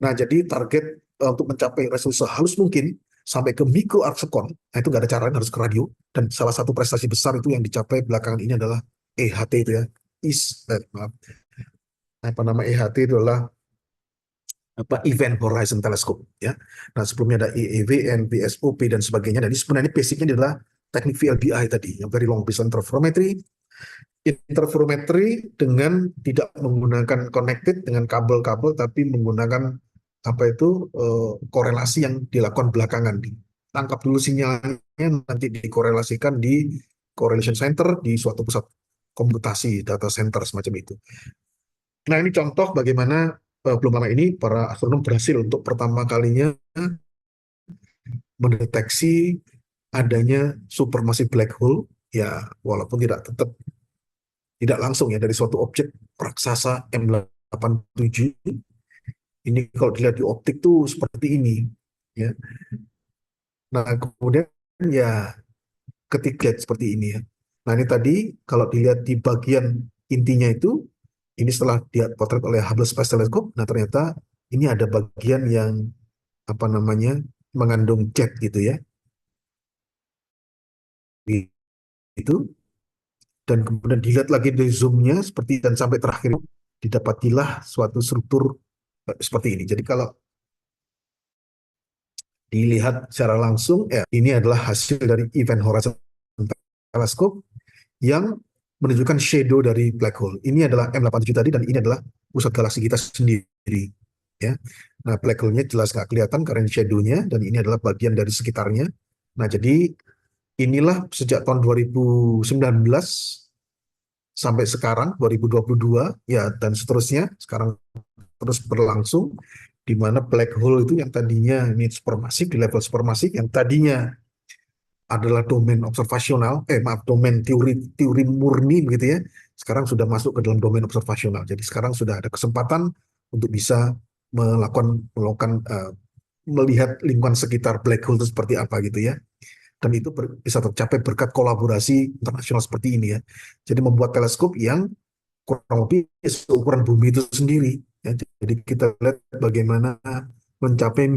Nah, jadi target untuk mencapai resolusi halus mungkin sampai ke mikro arc second, nah itu nggak ada cara, harus ke radio. Dan salah satu prestasi besar itu yang dicapai belakangan ini adalah EHT itu ya, maaf, apa nama EHT itu adalah apa Event Horizon Telescope ya. Nah, sebelumnya ada EEVN, VSOP dan sebagainya. Dan ini sebenarnya basicnya adalah teknik VLBI tadi, yang Very Long Distance Interferometry. Interferometry dengan tidak menggunakan connected dengan kabel-kabel, tapi menggunakan apa itu korelasi yang dilakukan belakangan. Tangkap dulu sinyalnya, nanti dikorelasikan di correlation center di suatu pusat komputasi data center semacam itu. Nah, ini contoh bagaimana belum lama ini para astronom berhasil untuk pertama kalinya mendeteksi adanya supermassive black hole, ya walaupun tetap tidak langsung ya dari suatu objek raksasa M87. Ini kalau dilihat di optik tuh seperti ini ya. Nah, kemudian ya ketika seperti ini ya. Nah ini tadi kalau dilihat di bagian intinya itu, ini setelah dia potret oleh Hubble Space Telescope, nah ternyata ini ada bagian yang apa namanya mengandung jet gitu ya, itu dan kemudian dilihat lagi dari zoomnya seperti dan sampai terakhir didapatilah suatu struktur seperti ini. Jadi kalau dilihat secara langsung, ya ini adalah hasil dari Event Horizon Telescope yang menunjukkan shadow dari black hole. Ini adalah M87 tadi dan ini adalah pusat galaksi kita sendiri. Ya. Nah, black hole-nya jelas nggak kelihatan karena shadow-nya dan ini adalah bagian dari sekitarnya. Nah, jadi inilah sejak tahun 2019 sampai sekarang 2022 ya dan seterusnya sekarang terus berlangsung di mana black hole itu yang tadinya ini supermasif di level supermasif yang tadinya adalah domain observasional, maaf domain teori teori murni begitu ya. Sekarang sudah masuk ke dalam domain observasional. Jadi sekarang sudah ada kesempatan untuk bisa melakukan melihat lingkungan sekitar black hole itu seperti apa gitu ya. Dan itu bisa tercapai berkat kolaborasi internasional seperti ini ya. Jadi membuat teleskop yang kurang lebih seukuran bumi itu sendiri. Ya. Jadi kita lihat bagaimana mencapai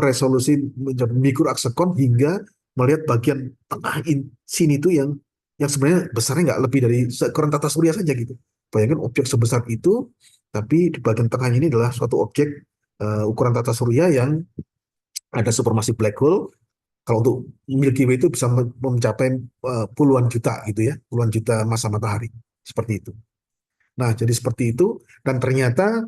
resolusi mencapai mikroarksekon hingga melihat bagian tengah sini itu yang sebenarnya besarnya nggak lebih dari seukuran tata surya saja gitu. Bayangkan objek sebesar itu, tapi di bagian tengah ini adalah suatu objek ukuran tata surya yang ada supermassive black hole. Kalau untuk Milky Way itu bisa mencapai puluhan juta gitu ya, puluhan juta massa matahari seperti itu. Nah, jadi seperti itu dan ternyata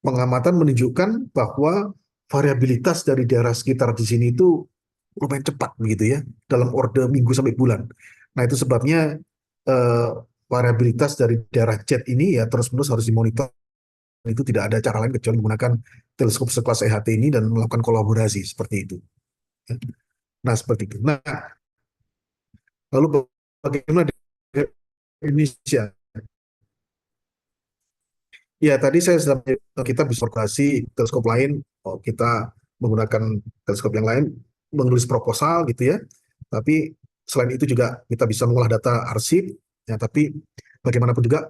pengamatan menunjukkan bahwa variabilitas dari daerah sekitar di sini itu lumayan cepat begitu ya, dalam orde minggu sampai bulan. Nah, itu sebabnya eh, variabilitas dari daerah jet ini ya terus-menerus harus dimonitor. Itu tidak ada cara lain kecuali menggunakan teleskop sekelas EHT ini dan melakukan kolaborasi seperti itu. Ya. Nah, seperti itu. Nah, lalu bagaimana di Indonesia? Ya, tadi saya sudah kita bisa kolaborasi teleskop lain, kita menggunakan teleskop yang lain, menulis proposal gitu ya. Tapi selain itu juga kita bisa mengolah data arsip, ya. Tapi bagaimanapun juga,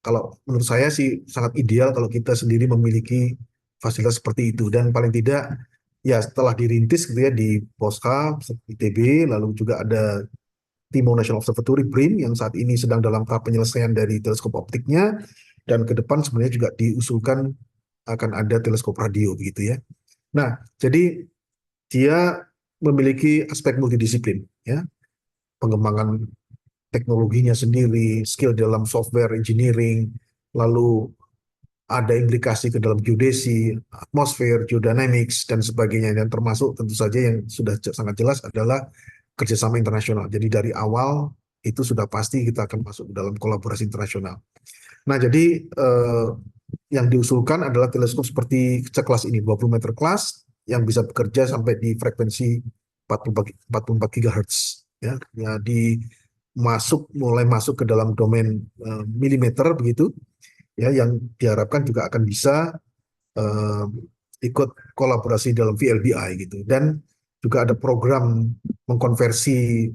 kalau menurut saya sih sangat ideal kalau kita sendiri memiliki fasilitas seperti itu. Dan paling tidak, ya setelah dirintis gitu ya di POSCA, ITB, lalu juga ada Timor National Observatory BRIN yang saat ini sedang dalam tahap penyelesaian dari teleskop optiknya dan ke depan sebenarnya juga diusulkan akan ada teleskop radio begitu ya. Nah, jadi dia memiliki aspek multidisiplin ya, pengembangan teknologinya sendiri, skill dalam software engineering, lalu ada implikasi ke dalam geodesi, atmosfer, geodynamics dan sebagainya dan termasuk tentu saja yang sudah sangat jelas adalah kerjasama internasional. Jadi dari awal itu sudah pasti kita akan masuk ke dalam kolaborasi internasional. Nah, jadi yang diusulkan adalah teleskop seperti sekelas ini, 20 meter kelas, yang bisa bekerja sampai di frekuensi 44 GHz. Ya, ya mulai masuk ke dalam domain milimeter begitu, ya, yang diharapkan juga akan bisa uh, ikut kolaborasi dalam VLBI gitu. Dan juga ada program mengkonversi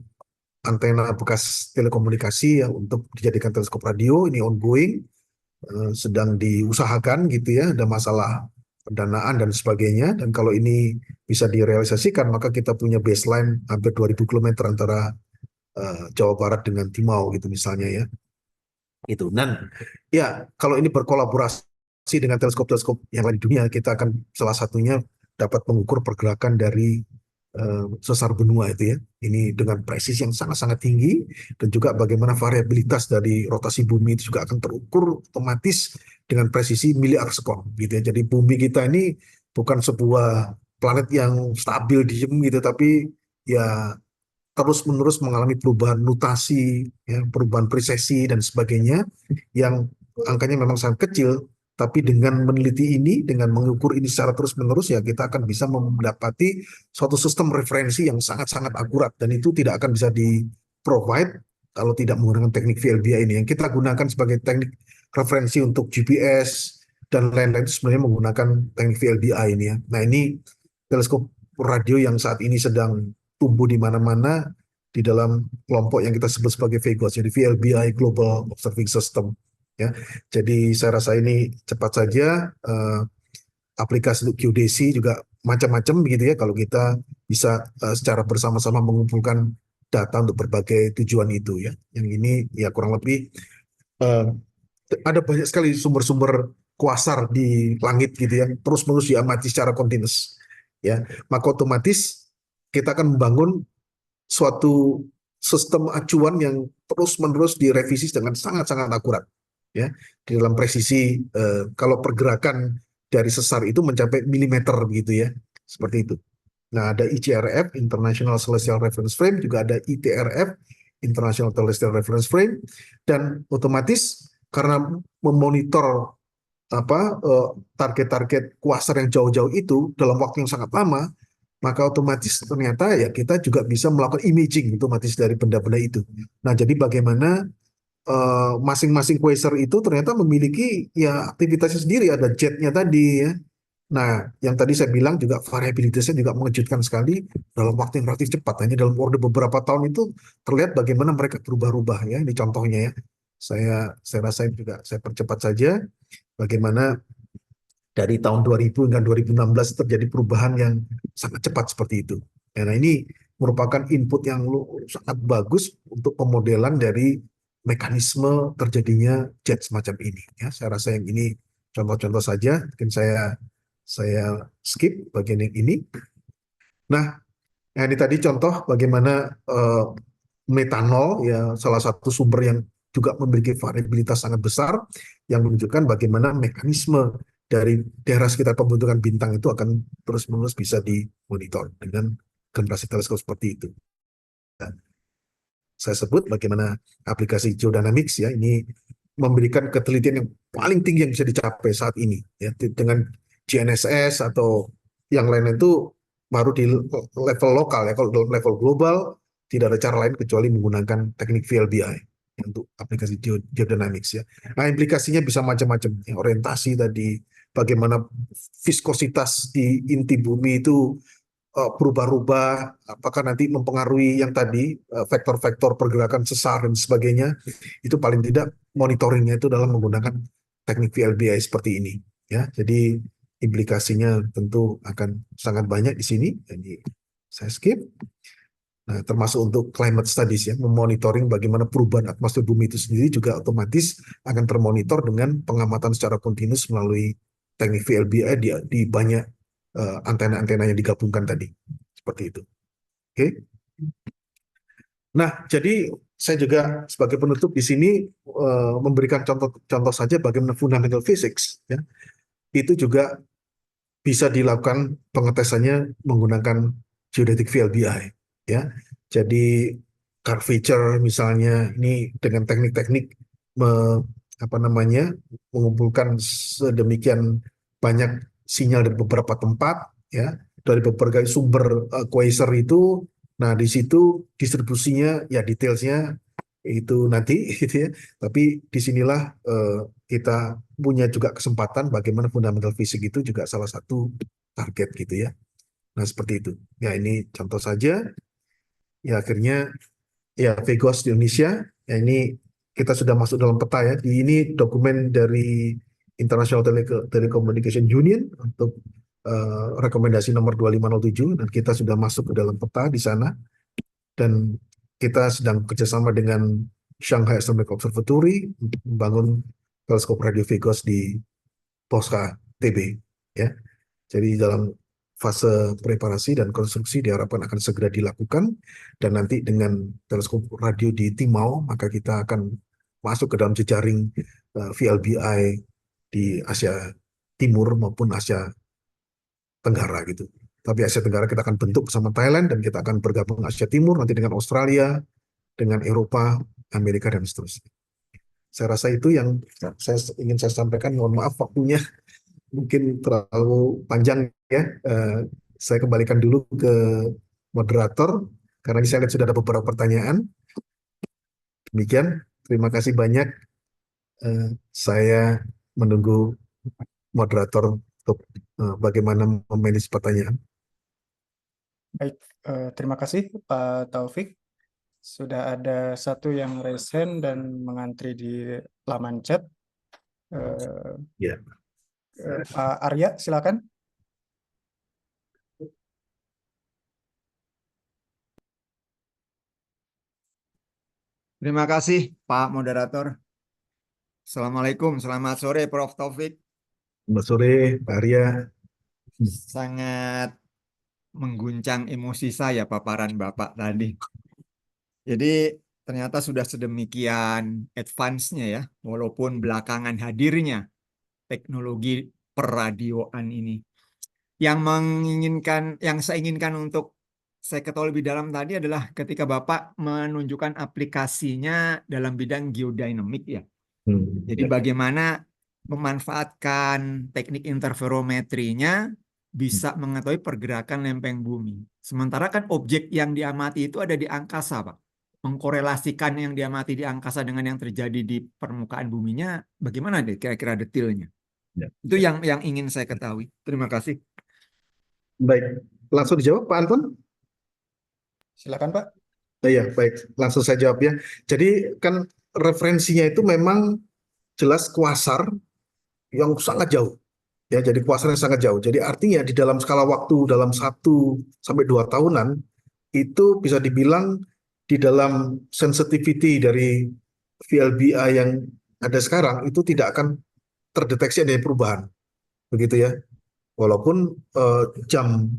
antena bekas telekomunikasi yang untuk dijadikan teleskop radio, ini ongoing, sedang diusahakan gitu ya, ada masalah pendanaan dan sebagainya. Dan kalau ini bisa direalisasikan, maka kita punya baseline hampir 2000 km antara Jawa Barat dengan Timau gitu misalnya ya. Itu. Dan ya kalau ini berkolaborasi dengan teleskop-teleskop yang lain di dunia, kita akan salah satunya dapat mengukur pergerakan dari sesar benua itu ya. Ini dengan presisi yang sangat-sangat tinggi dan juga bagaimana variabilitas dari rotasi bumi itu juga akan terukur otomatis dengan presisi miliarsekon gitu ya. Jadi bumi kita ini bukan sebuah planet yang stabil diem gitu, tapi ya terus-menerus mengalami perubahan mutasi, ya, perubahan presesi dan sebagainya yang angkanya memang sangat kecil, tapi dengan meneliti ini, dengan mengukur ini secara terus-menerus, ya kita akan bisa mendapati suatu sistem referensi yang sangat-sangat akurat dan itu tidak akan bisa di-provide kalau tidak menggunakan teknik VLBI ini. Yang kita gunakan sebagai teknik referensi untuk GPS dan lain-lain itu sebenarnya menggunakan teknik VLBI ini ya. Nah ini teleskop radio yang saat ini sedang tumbuh di mana-mana di dalam kelompok yang kita sebut sebagai VGOS, jadi VLBI Global Observing System. Ya, jadi saya rasa ini cepat saja. Aplikasi untuk geodesi juga macam-macam begitu ya. Kalau kita bisa secara bersama-sama mengumpulkan data untuk berbagai tujuan itu ya. Yang ini ya kurang lebih eh, ada banyak sekali sumber-sumber kuasar di langit gitu ya, terus-menerus diamati secara kontinus ya. Maka otomatis kita akan membangun suatu sistem acuan yang terus-menerus direvisi dengan sangat-sangat akurat ya, di dalam presisi kalau pergerakan dari sesar itu mencapai milimeter begitu ya, seperti itu. Nah, ada ICRF, International Celestial Reference Frame, juga ada ITRF, International Celestial Reference Frame, dan otomatis karena memonitor target-target kuasar yang jauh-jauh itu dalam waktu yang sangat lama, maka otomatis ternyata ya kita juga bisa melakukan imaging otomatis dari benda-benda itu. Nah, jadi bagaimana masing-masing quasar itu ternyata memiliki ya aktivitasnya sendiri, ada jetnya tadi ya. Nah, yang tadi saya bilang juga variabilitasnya juga mengejutkan sekali dalam waktu yang relatif cepat. Hanya dalam order beberapa tahun itu terlihat bagaimana mereka berubah-ubah ya. Ini contohnya ya. Saya rasa juga saya percepat saja bagaimana dari tahun 2000 hingga 2016 terjadi perubahan yang sangat cepat seperti itu. Ya, nah, ini merupakan input yang sangat bagus untuk pemodelan dari mekanisme terjadinya jet semacam ini. Ya, saya rasa yang ini contoh-contoh saja. Mungkin saya skip bagian yang ini. Nah, ini tadi contoh bagaimana metanol ya salah satu sumber yang juga memiliki variabilitas sangat besar yang menunjukkan bagaimana mekanisme dari daerah sekitar pembentukan bintang itu akan terus-menerus bisa dimonitor dengan generasi teleskop seperti itu. Nah, saya sebut bagaimana aplikasi geodynamics ya ini memberikan ketelitian yang paling tinggi yang bisa dicapai saat ini ya dengan GNSS atau yang lain itu baru di level lokal ya. Kalau dalam level global tidak ada cara lain kecuali menggunakan teknik VLBI untuk aplikasi geodynamics ya. Nah, implikasinya bisa macam-macam ya, orientasi tadi bagaimana viskositas di inti bumi itu berubah-ubah, apakah nanti mempengaruhi yang tadi vektor-vektor pergerakan sesar dan sebagainya, itu paling tidak monitoringnya itu dalam menggunakan teknik VLBI seperti ini. Ya, jadi implikasinya tentu akan sangat banyak di sini. Jadi saya skip. Nah, termasuk untuk climate studies ya, memonitoring bagaimana perubahan atmosfer bumi itu sendiri juga otomatis akan termonitor dengan pengamatan secara kontinus melalui teknik VLBI di banyak antena-antena yang digabungkan tadi. Seperti itu. Oke. Nah, jadi saya juga sebagai penutup di sini memberikan contoh saja bagaimana fundamental physics ya. Itu juga bisa dilakukan pengetesannya menggunakan geodetic VLBI ya. Jadi curvature misalnya ini dengan teknik-teknik apa namanya mengumpulkan sedemikian banyak sinyal dari beberapa tempat ya dari berbagai sumber quasar itu. Nah, di situ distribusinya ya detailsnya itu nanti gitu ya. Tapi disinilah kita punya juga kesempatan bagaimana fundamental fisik itu juga salah satu target gitu ya. Nah, seperti itu. Ya, ini contoh saja. Ya, akhirnya ya VGOS di Indonesia. Ya, ini kita sudah masuk dalam peta ya. Ini dokumen dari International Telecommunication Union untuk rekomendasi nomor 2507 dan kita sudah masuk ke dalam peta di sana dan kita sedang bekerjasama dengan Shanghai Astronomical Observatory untuk membangun teleskop radio VGOS di Posca TB ya. Jadi dalam fase preparasi dan konstruksi diharapkan akan segera dilakukan dan nanti dengan teleskop radio di Timau maka kita akan masuk ke dalam jejaring VLBI di Asia Timur maupun Asia Tenggara gitu. Tapi Asia Tenggara kita akan bentuk bersama Thailand dan kita akan bergabung Asia Timur nanti dengan Australia, dengan Eropa, Amerika dan seterusnya. Saya rasa itu yang ingin saya sampaikan. Mohon maaf waktunya mungkin terlalu panjang ya. Saya kembalikan dulu ke moderator karena ini saya lihat sudah ada beberapa pertanyaan. Demikian, terima kasih banyak. Saya menunggu moderator untuk bagaimana memanage pertanyaan. Baik, terima kasih Pak Taufik. Sudah ada satu yang raise hand dan mengantri di laman chat. Eh, Ya, Pak Arya, silakan. Terima kasih, Pak Moderator. Assalamualaikum, selamat sore, Prof. Taufik. selamat sore, Pak Arya. Sangat mengguncang emosi saya paparan Bapak tadi. Jadi ternyata sudah sedemikian advance-nya ya, walaupun belakangan hadirnya teknologi peradioan ini. Yang saya inginkan untuk saya ketahui lebih dalam tadi adalah ketika Bapak menunjukkan aplikasinya dalam bidang geodinamik ya. Jadi Ya. bagaimana memanfaatkan teknik interferometrinya bisa mengetahui pergerakan lempeng bumi. Sementara kan objek yang diamati itu ada di angkasa, Pak. Mengkorelasikan yang diamati di angkasa dengan yang terjadi di permukaan buminya, bagaimana deh kira-kira detailnya? Ya. Itu yang ingin saya ketahui. Terima kasih. Baik, langsung dijawab Pak Anton. Silakan, Pak. Iya, baik, langsung saya jawab ya. Jadi kan referensinya itu memang jelas kuasar yang sangat jauh. Ya, jadi kuasar yang sangat jauh. Jadi artinya di dalam skala waktu dalam 1 sampai 2 tahunan itu bisa dibilang di dalam sensitivity dari VLBI yang ada sekarang itu tidak akan terdeteksi adanya perubahan, begitu ya. Walaupun jam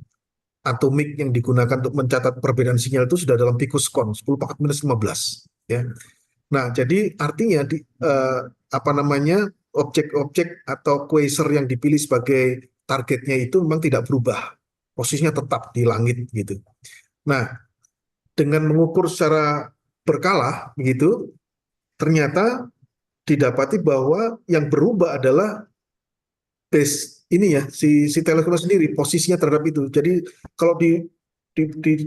atomik yang digunakan untuk mencatat perbedaan sinyal itu sudah dalam pikosekon 10⁻⁻15 ya. Nah, jadi artinya apa namanya objek-objek atau quasar yang dipilih sebagai targetnya itu memang tidak berubah, posisinya tetap di langit gitu. Nah, dengan mengukur secara berkala begitu, ternyata didapati bahwa yang berubah adalah base ini ya si teleskop sendiri posisinya terhadap itu. Jadi kalau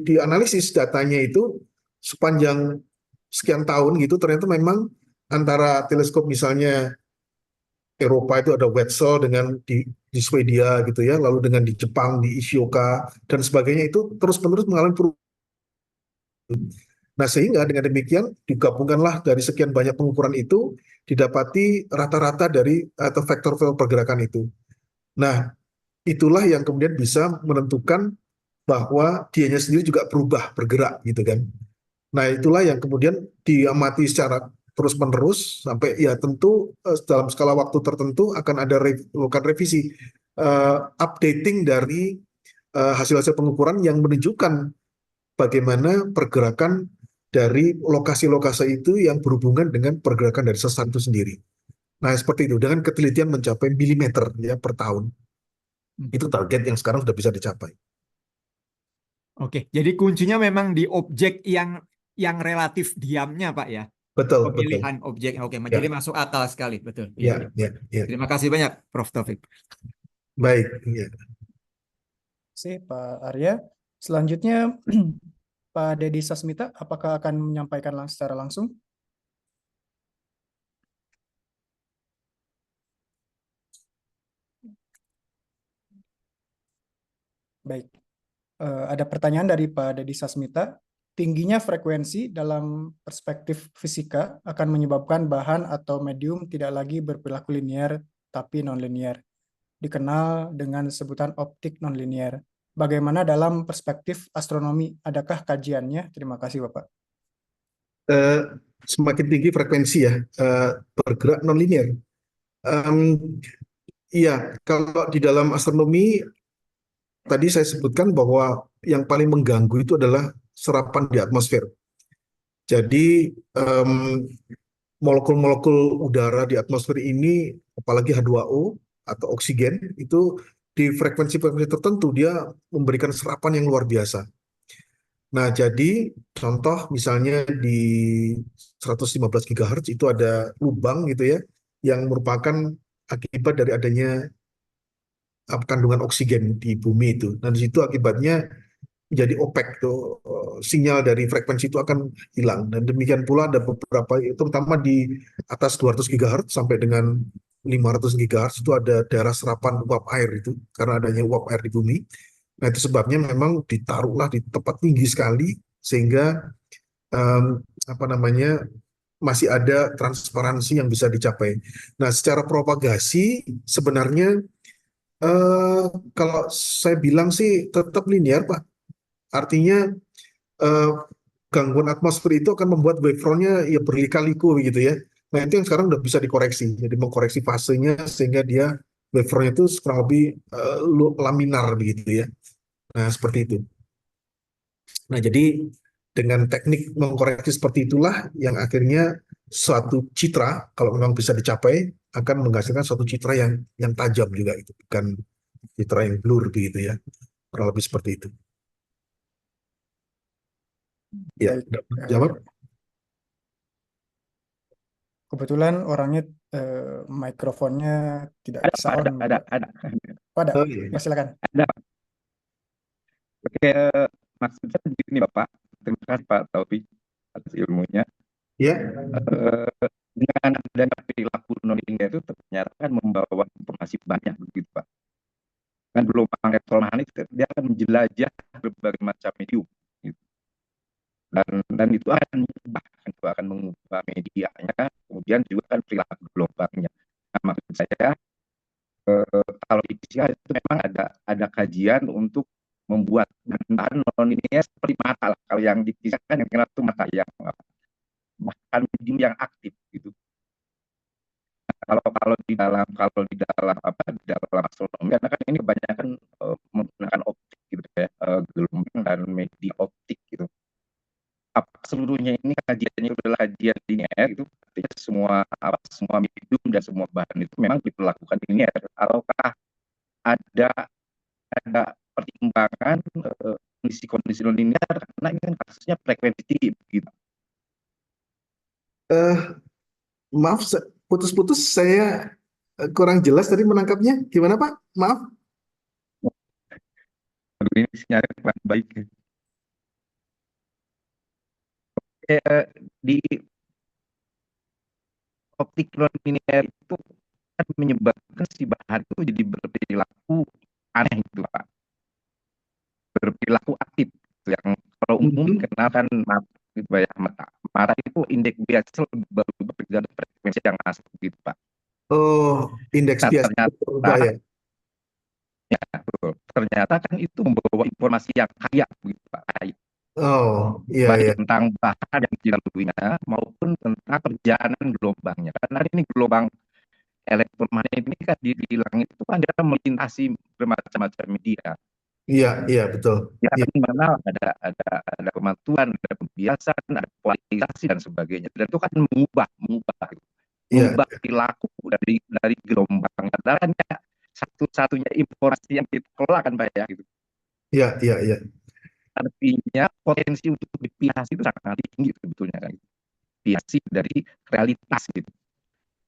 dianalisis datanya itu sepanjang sekian tahun gitu ternyata memang antara teleskop misalnya Eropa itu ada Wetzel di Swedia gitu ya, lalu dengan di Jepang di Ishioka dan sebagainya itu terus-menerus mengalami perubahan. Nah, sehingga dengan demikian digabungkanlah dari sekian banyak pengukuran itu didapati rata-rata dari atau vektor-vektor pergerakan itu. Nah, itulah yang kemudian bisa menentukan bahwa dianya sendiri juga berubah, bergerak gitu kan. Nah, itulah yang kemudian diamati secara terus-menerus sampai ya tentu dalam skala waktu tertentu akan ada revisi updating dari hasil-hasil pengukuran yang menunjukkan bagaimana pergerakan dari lokasi-lokasi itu yang berhubungan dengan pergerakan dari sesar itu sendiri. Nah, seperti itu dengan ketelitian mencapai milimeter ya per tahun. Itu target yang sekarang sudah bisa dicapai. Oke, jadi kuncinya memang di objek yang relatif diamnya, Pak ya. Betul, betul. Pemilihan objek. Oke, Ya, jadi masuk akal sekali, betul. Iya, ya, iya. ya, ya. Terima kasih banyak, Prof. Taufik. Baik, ya. Sih, Pak Arya. Selanjutnya, Pak Dedi Sasmita, apakah akan menyampaikan secara langsung? Baik. Ada pertanyaan dari Pak Dedi Sasmita. Tingginya frekuensi dalam perspektif fisika akan menyebabkan bahan atau medium tidak lagi berperilaku linear tapi nonlinear, dikenal dengan sebutan optik nonlinear. Bagaimana dalam perspektif astronomi? Adakah kajiannya? Terima kasih, Bapak. Semakin tinggi frekuensi ya bergerak nonlinear. Iya, kalau di dalam astronomi tadi saya sebutkan bahwa yang paling mengganggu itu adalah serapan di atmosfer. Jadi molekul-molekul udara di atmosfer ini, apalagi H2O atau oksigen, itu di frekuensi-frekuensi tertentu dia memberikan serapan yang luar biasa. Nah, jadi contoh misalnya di 115 GHz itu ada lubang gitu ya, yang merupakan akibat dari adanya kandungan oksigen di bumi itu. Dan di situ akibatnya menjadi opek tuh sinyal dari frekuensi itu akan hilang. Dan demikian pula ada beberapa terutama di atas 200 GHz sampai dengan 500 GHz itu ada daerah serapan uap air itu karena adanya uap air di bumi. Nah, itu sebabnya memang ditaruhlah di tempat tinggi sekali sehingga em, apa namanya, masih ada transparansi yang bisa dicapai. Nah, secara propagasi sebenarnya eh, kalau saya bilang sih tetap linear, Pak. Artinya eh, gangguan atmosfer itu akan membuat wavefront-nya ya berlika-liku begitu ya. Nah, itu yang sekarang udah bisa dikoreksi. Jadi mengkoreksi fasenya sehingga dia wavefront itu kurang lebih laminar begitu ya. Nah, seperti itu. Nah, jadi dengan teknik mengkoreksi seperti itulah yang akhirnya suatu citra kalau memang bisa dicapai akan menghasilkan suatu citra yang tajam juga itu, bukan citra yang blur begitu ya. Kurang lebih seperti itu. Ya, Baik. dapat Eh, jawab? Kebetulan orangnya mikrofonnya tidak bisa on. Ada. Oh, ada. Oh iya. Mas, silakan. Ada. Oke, maksudnya begini Bapak. Terima kasih Pak Taufik atas ilmunya. Ya, Eh, dengan adanya perilaku non-linear itu ternyata kan membawa informasi banyak begitu Pak. Kan gelombang elektromagnetik dia akan menjelajah berbagai macam medium. Gitu. Dan itu akan mengubah medianya, kemudian juga kan perilaku gelombangnya. Nah, maksud saya kalau di fisika itu memang ada kajian untuk membuat bahan non linear seperti mata lah. Kalau yang di fisika kan yang kenal itu mata yang bahkan medium yang aktif gitu. Nah, kalau di dalam apa di dalam astronomi karena kan ini kebanyakan menggunakan optik gitu ya, gelombang dan media optik gitu. Apa seluruhnya ini kajiannya adalah kajian linear itu artinya semua medium dan semua bahan itu memang diperlakukan linear ataukah ada ada pertimbangan kondisi-kondisi non-linear karena ini kan kasusnya frekuensi tinggi gitu. eh, maaf putus-putus saya kurang jelas tadi menangkapnya. Gimana Pak? Maaf. Aduh, ini sinyalnya kurang baik. Di optik non-linear itu kan menyebabkan si bahan itu jadi berperilaku aneh gitu Pak. Berperilaku aktif gitu. Yang kalau umum dikenal kan mata itu indeks biasa berubah tergantung frekuensi yang masuk gitu Pak. Oh, indeks Nah, bias berubah ternyata ya. ya betul. Ternyata kan itu membawa informasi yang kaya begitu Pak. Kaya. Oh, iya Baik ya. tentang bahan yang dilaluinya maupun tentang perjalanan gelombangnya. Karena ini gelombang elektromagnetik ini kan di langit itu kan dia melintasi bermacam-macam media. Iya, iya betul. Ya Iya, kan di mana ada kemampuan, ada pembiasan, ada kualitasasi dan sebagainya. Dan itu kan iya, mengubah perilaku dari gelombang. Padahal kan ya, satu-satunya informasi yang kita kelola kan Pak ya gitu. iya, iya, iya. Artinya potensi untuk dipiasi itu sangat tinggi sebetulnya kan. Biasi dari realitas gitu.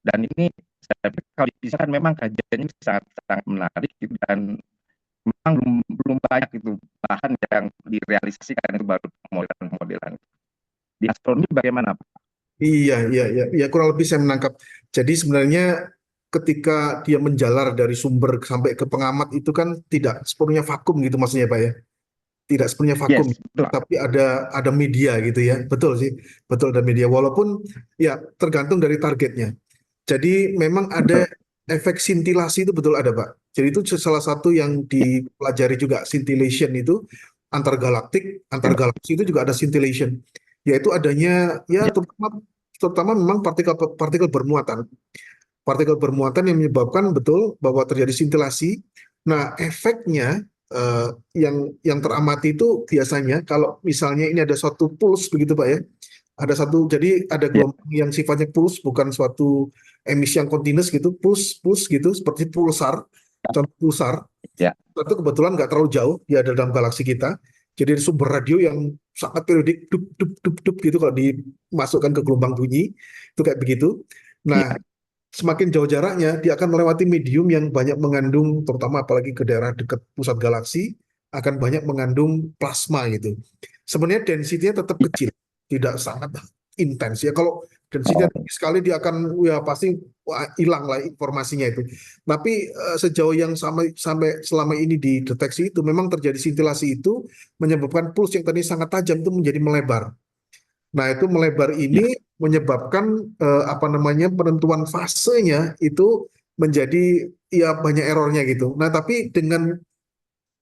Dan ini saya pikir kalau bisa kan memang kajiannya sangat sangat menarik gitu, dan memang belum banyak itu bahan yang direalisasikan itu baru modelan-modelan. Di astronomi bagaimana Pak? Iya, iya, iya. Ya kurang lebih saya menangkap. Jadi sebenarnya ketika dia menjalar dari sumber sampai ke pengamat itu kan tidak sepenuhnya vakum gitu maksudnya Pak ya. Tidak sepenuhnya vakum, Yes, betul. tapi ada media gitu ya. Betul sih. Betul ada media walaupun ya tergantung dari targetnya. Jadi memang ada Betul. efek sintilasi itu betul ada, Pak. Jadi itu salah satu yang Ya, dipelajari juga scintillation itu antar galaktik, antar ya, galaksi itu juga ada scintillation, yaitu adanya ya ya, terutama memang partikel bermuatan. Partikel bermuatan yang menyebabkan betul bahwa terjadi sintilasi. Nah, efeknya yang teramati itu biasanya kalau misalnya ini ada suatu pulse begitu, Pak ya. Jadi ada ya, gelombang yang sifatnya pulse, bukan suatu emisi yang continuous gitu, pulse, pulse gitu, seperti pulsar, contoh pulsar, ya, itu kebetulan nggak terlalu jauh, dia ada dalam galaksi kita. Jadi ada sumber radio yang sangat periodik, dup, dup, dup, dup, gitu kalau dimasukkan ke gelombang bunyi, itu kayak begitu. ya, Nah, semakin jauh jaraknya, dia akan melewati medium yang banyak mengandung, terutama apalagi ke daerah dekat pusat galaksi, akan banyak mengandung plasma gitu. Sebenarnya density-nya tetap ya. kecil, tidak sangat intens ya. Kalau density-nya Oh, tinggi sekali, dia akan ya pasti hilang lah informasinya itu. Tapi sejauh yang sampai selama ini dideteksi itu, memang terjadi sintilasi itu menyebabkan pulse yang tadi sangat tajam itu menjadi melebar. Nah, itu melebar ini menyebabkan apa namanya penentuan fasenya itu menjadi ya banyak errornya gitu. Nah, tapi dengan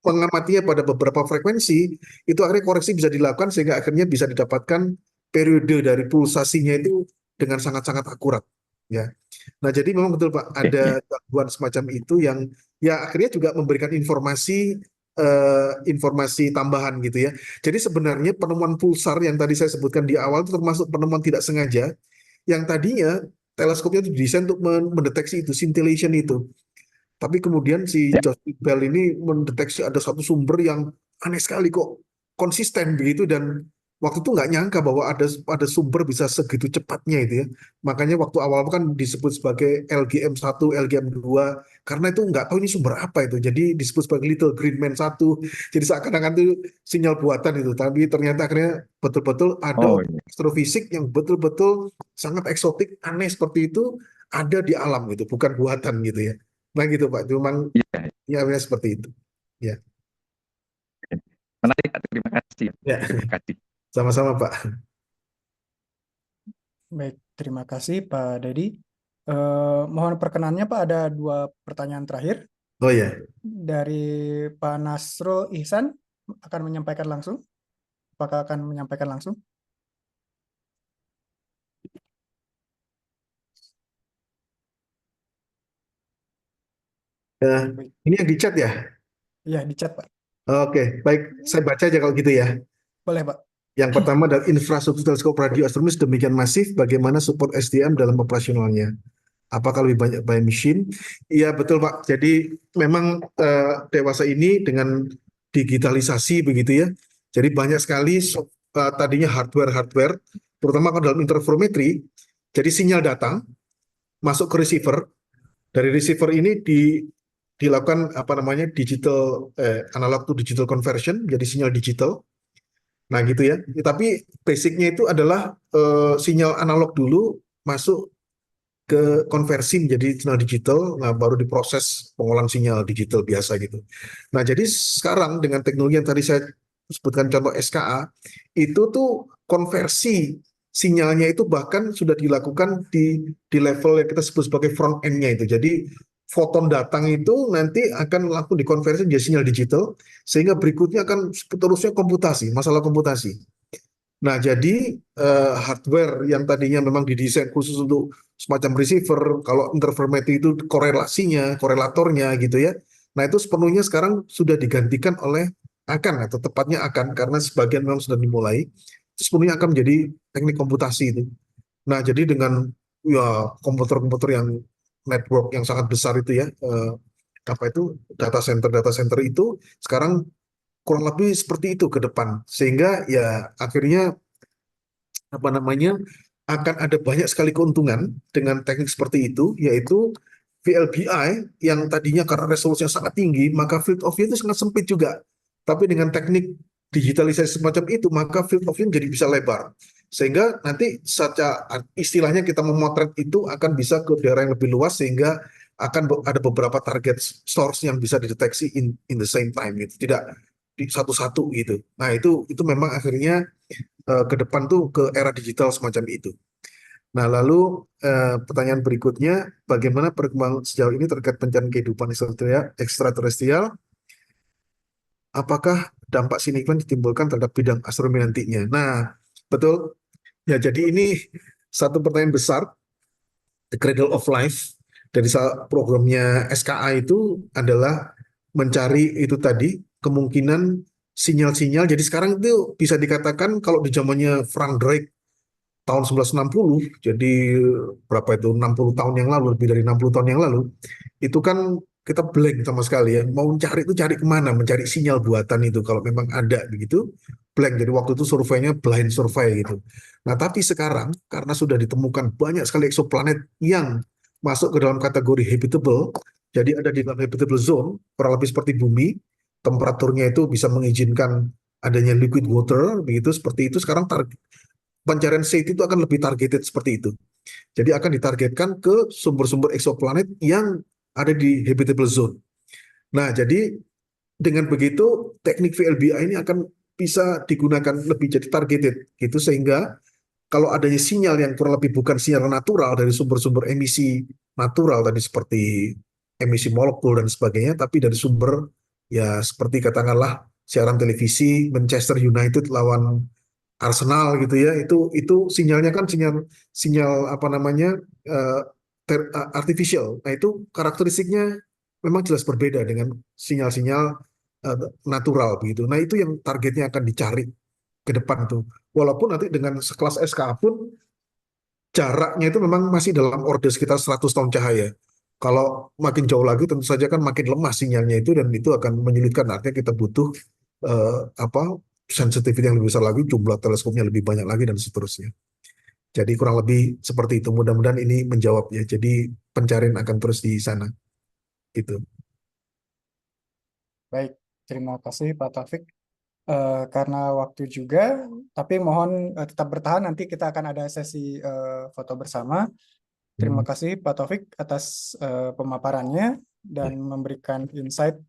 mengamatinya pada beberapa frekuensi, itu akhirnya koreksi bisa dilakukan sehingga akhirnya bisa didapatkan periode dari pulsasinya itu dengan sangat-sangat akurat. Ya. Nah, jadi memang betul Pak, ada gangguan semacam itu yang ya akhirnya juga memberikan informasi tambahan gitu ya. Jadi sebenarnya penemuan pulsar yang tadi saya sebutkan di awal itu termasuk penemuan tidak sengaja yang tadinya teleskopnya itu didesain untuk mendeteksi itu scintillation itu. Tapi kemudian si Ya. Joseph Bell ini mendeteksi ada satu sumber yang aneh sekali kok konsisten begitu dan waktu itu nggak nyangka bahwa ada sumber bisa segitu cepatnya itu ya. Makanya waktu awal kan disebut sebagai LGM1, LGM2 karena itu nggak tahu ini sumber apa itu. Jadi disebut sebagai Little Green Man 1. Jadi seakan-akan itu sinyal buatan itu. Tapi ternyata akhirnya betul-betul ada Oh, objek astrofisik yang betul-betul sangat eksotik, aneh seperti itu ada di alam gitu, bukan buatan gitu ya. Nah gitu Pak, itu memang iya. ya seperti itu. Ya, Menarik, Pak. Terima kasih. ya, Terima kasih. sama-sama Pak. Baik, terima kasih Pak Dedi. Mohon perkenannya Pak, ada 2 pertanyaan terakhir Oh ya, dari Pak Nasro Ihsan akan menyampaikan langsung. Apakah akan menyampaikan langsung? Baik. ini yang di chat ya. Ya, di chat Pak. Oke, baik, saya baca aja kalau gitu ya. Boleh Pak. Yang pertama adalah infrastruktur teleskop radio astronomis demikian masif, bagaimana support SDM dalam operasionalnya? Apakah lebih banyak by machine? Iya betul Pak. Jadi memang dewasa ini dengan digitalisasi begitu ya. Jadi banyak sekali tadinya hardware, terutama kalau dalam interferometri. Jadi sinyal datang masuk ke receiver. Dari receiver ini dilakukan apa namanya analog to digital conversion, jadi sinyal digital. Nah gitu ya. Tapi basicnya itu adalah sinyal analog dulu masuk ke konversi menjadi sinyal digital, nah baru diproses pengolahan sinyal digital biasa gitu. Nah jadi sekarang dengan teknologi yang tadi saya sebutkan contoh SKA, itu tuh konversi sinyalnya itu bahkan sudah dilakukan di level yang kita sebut sebagai front end-nya itu. Jadi foton datang itu nanti akan langsung dikonversi menjadi sinyal digital, sehingga berikutnya akan seterusnya komputasi, masalah komputasi. Nah, jadi hardware yang tadinya memang didesain khusus untuk semacam receiver, kalau interferometri itu korelasinya, korelatornya gitu ya. Nah, itu sepenuhnya sekarang sudah digantikan oleh atau tepatnya karena sebagian memang sudah dimulai, itu sepenuhnya akan menjadi teknik komputasi itu. Nah, jadi dengan ya komputer-komputer yang network yang sangat besar itu ya, apa itu data center itu sekarang kurang lebih seperti itu ke depan, sehingga ya akhirnya apa namanya akan ada banyak sekali keuntungan dengan teknik seperti itu, yaitu VLBI yang tadinya karena resolusinya sangat tinggi, maka field of view itu sangat sempit juga. Tapi dengan teknik digitalisasi semacam itu, maka field of view jadi bisa lebar. Sehingga nanti saja istilahnya kita memotret itu akan bisa ke daerah yang lebih luas, sehingga akan ada beberapa target source yang bisa dideteksi in the same time gitu. Tidak di satu-satu gitu. Nah, itu memang akhirnya ke depan tuh ke era digital semacam itu. Nah, lalu pertanyaan berikutnya, bagaimana perkembangan sejauh ini terkait pencarian kehidupan ekstraterestrial? Apakah dampak signifikan ditimbulkan terhadap bidang astronomi nantinya? Nah, betul. Ya, jadi ini satu pertanyaan besar, the cradle of life dari programnya SKA itu adalah mencari itu tadi kemungkinan sinyal-sinyal. Jadi sekarang itu bisa dikatakan kalau di zamannya Frank Drake tahun 1960, jadi berapa itu 60 tahun yang lalu, lebih dari 60 tahun yang lalu, itu kan kita blank sama sekali ya. Mau cari itu cari kemana, mencari sinyal buatan itu kalau memang ada begitu, blank. Jadi waktu itu surveinya blind survey gitu. Nah, tapi sekarang karena sudah ditemukan banyak sekali eksoplanet yang masuk ke dalam kategori habitable, jadi ada di dalam habitable zone, kurang lebih seperti bumi, temperaturnya itu bisa mengizinkan adanya liquid water, begitu seperti itu. Sekarang pencarian SETI itu akan lebih targeted seperti itu. Jadi akan ditargetkan ke sumber-sumber eksoplanet yang ada di habitable zone. Nah, jadi dengan begitu teknik VLBI ini akan bisa digunakan lebih jadi targeted gitu, sehingga kalau adanya sinyal yang kurang lebih bukan sinyal natural dari sumber-sumber emisi natural tadi seperti emisi molekul dan sebagainya, tapi dari sumber ya seperti katakanlah siaran televisi Manchester United lawan Arsenal gitu ya, itu sinyalnya kan sinyal sinyal apa namanya eh, artificial. Nah itu karakteristiknya memang jelas berbeda dengan sinyal-sinyal natural begitu. Nah itu yang targetnya akan dicari ke depan tuh. Walaupun nanti dengan sekelas SKA pun jaraknya itu memang masih dalam orbit sekitar 100 tahun cahaya. Kalau makin jauh lagi tentu saja kan makin lemah sinyalnya itu dan itu akan menyulitkan. Artinya kita butuh apa sensitivity yang lebih besar lagi, jumlah teleskopnya lebih banyak lagi dan seterusnya. Jadi kurang lebih seperti itu. Mudah-mudahan ini menjawab ya. Jadi pencarian akan terus di sana. Gitu. Baik, terima kasih Pak Taufik. Karena waktu juga, tapi mohon tetap bertahan, nanti kita akan ada sesi foto bersama. Terima kasih Pak Taufik atas pemaparannya dan memberikan insight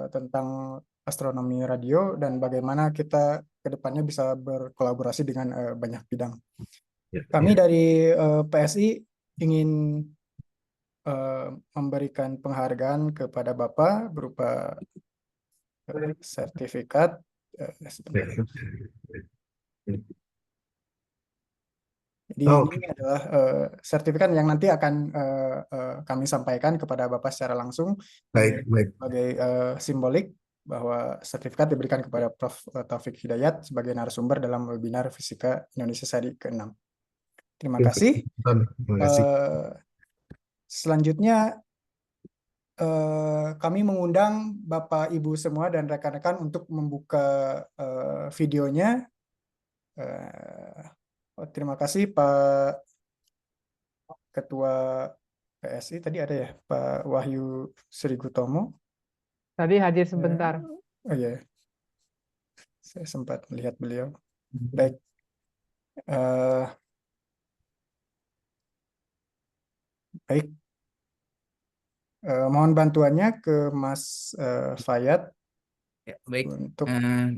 tentang astronomi radio dan bagaimana kita ke depannya bisa berkolaborasi dengan banyak bidang. Kami dari PSI ingin memberikan penghargaan kepada Bapak berupa sertifikat. Sebentar. Jadi ini adalah sertifikat yang nanti akan kami sampaikan kepada Bapak secara langsung sebagai simbolik bahwa sertifikat diberikan kepada Prof. Taufik Hidayat sebagai narasumber dalam webinar Fisika Indonesia seri ke-6. Terima kasih. Selanjutnya kami mengundang Bapak Ibu semua dan rekan-rekan untuk membuka videonya. Terima kasih Pak Ketua PSI, tadi ada ya Pak Wahyu Sri Gutomo. Tadi hadir sebentar. Oh ya, saya sempat melihat beliau. Baik. Baik. Mohon bantuannya ke Mas Fayat. Ya, baik. Untuk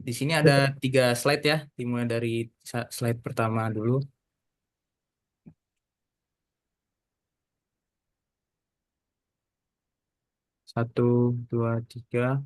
Di sini ada 3 slide ya, dimulai dari slide pertama dulu. Satu, dua, tiga.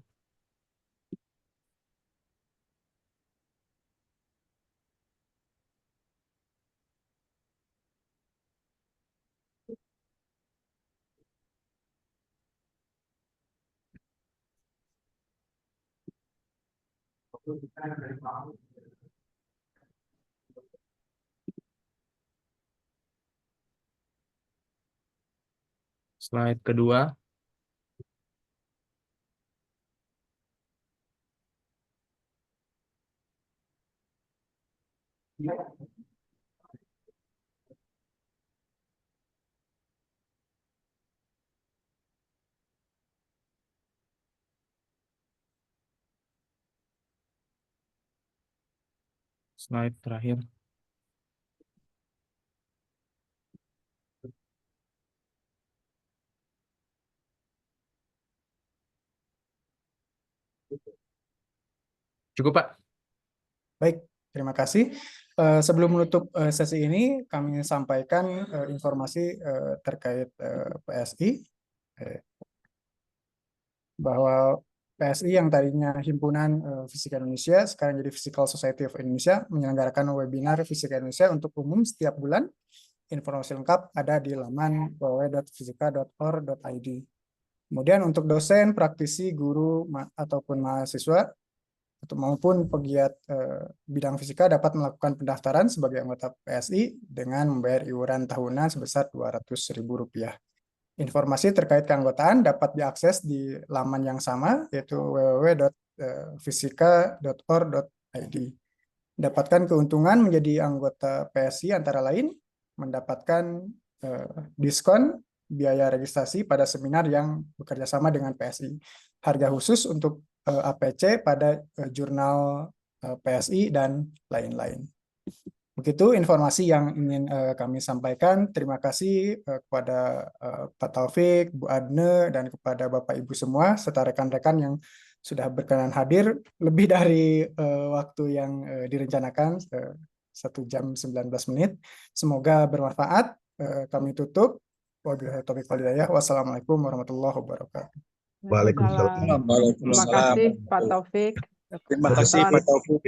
Slide kedua. Slide terakhir. Cukup, Pak. Baik, terima kasih. Sebelum menutup sesi ini, kami sampaikan informasi terkait PSI, bahwa PSI yang tadinya Himpunan Fisika Indonesia, sekarang jadi Physical Society of Indonesia, menyelenggarakan webinar Fisika Indonesia untuk umum setiap bulan. Informasi lengkap ada di laman www.fisika.or.id. Kemudian untuk dosen, praktisi, guru, ataupun mahasiswa, maupun pegiat bidang fisika dapat melakukan pendaftaran sebagai anggota PSI dengan membayar iuran tahunan sebesar Rp200.000. Informasi terkait keanggotaan dapat diakses di laman yang sama, yaitu www.fisika.or.id. Dapatkan keuntungan menjadi anggota PSI antara lain mendapatkan diskon biaya registrasi pada seminar yang bekerja sama dengan PSI. Harga khusus untuk APC pada jurnal PSI dan lain-lain. Begitu informasi yang ingin kami sampaikan. Terima kasih kepada Pak Taufik, Bu Adne, dan kepada Bapak Ibu semua, serta rekan-rekan yang sudah berkenan hadir lebih dari waktu yang direncanakan. 1 jam 19 menit. Semoga bermanfaat. Kami tutup. Wabillahi taufiq wal hidayah. Wassalamualaikum warahmatullahi wabarakatuh. Waalaikumsalam. Terima kasih Pak Taufik. Terima kasih Pak Taufik.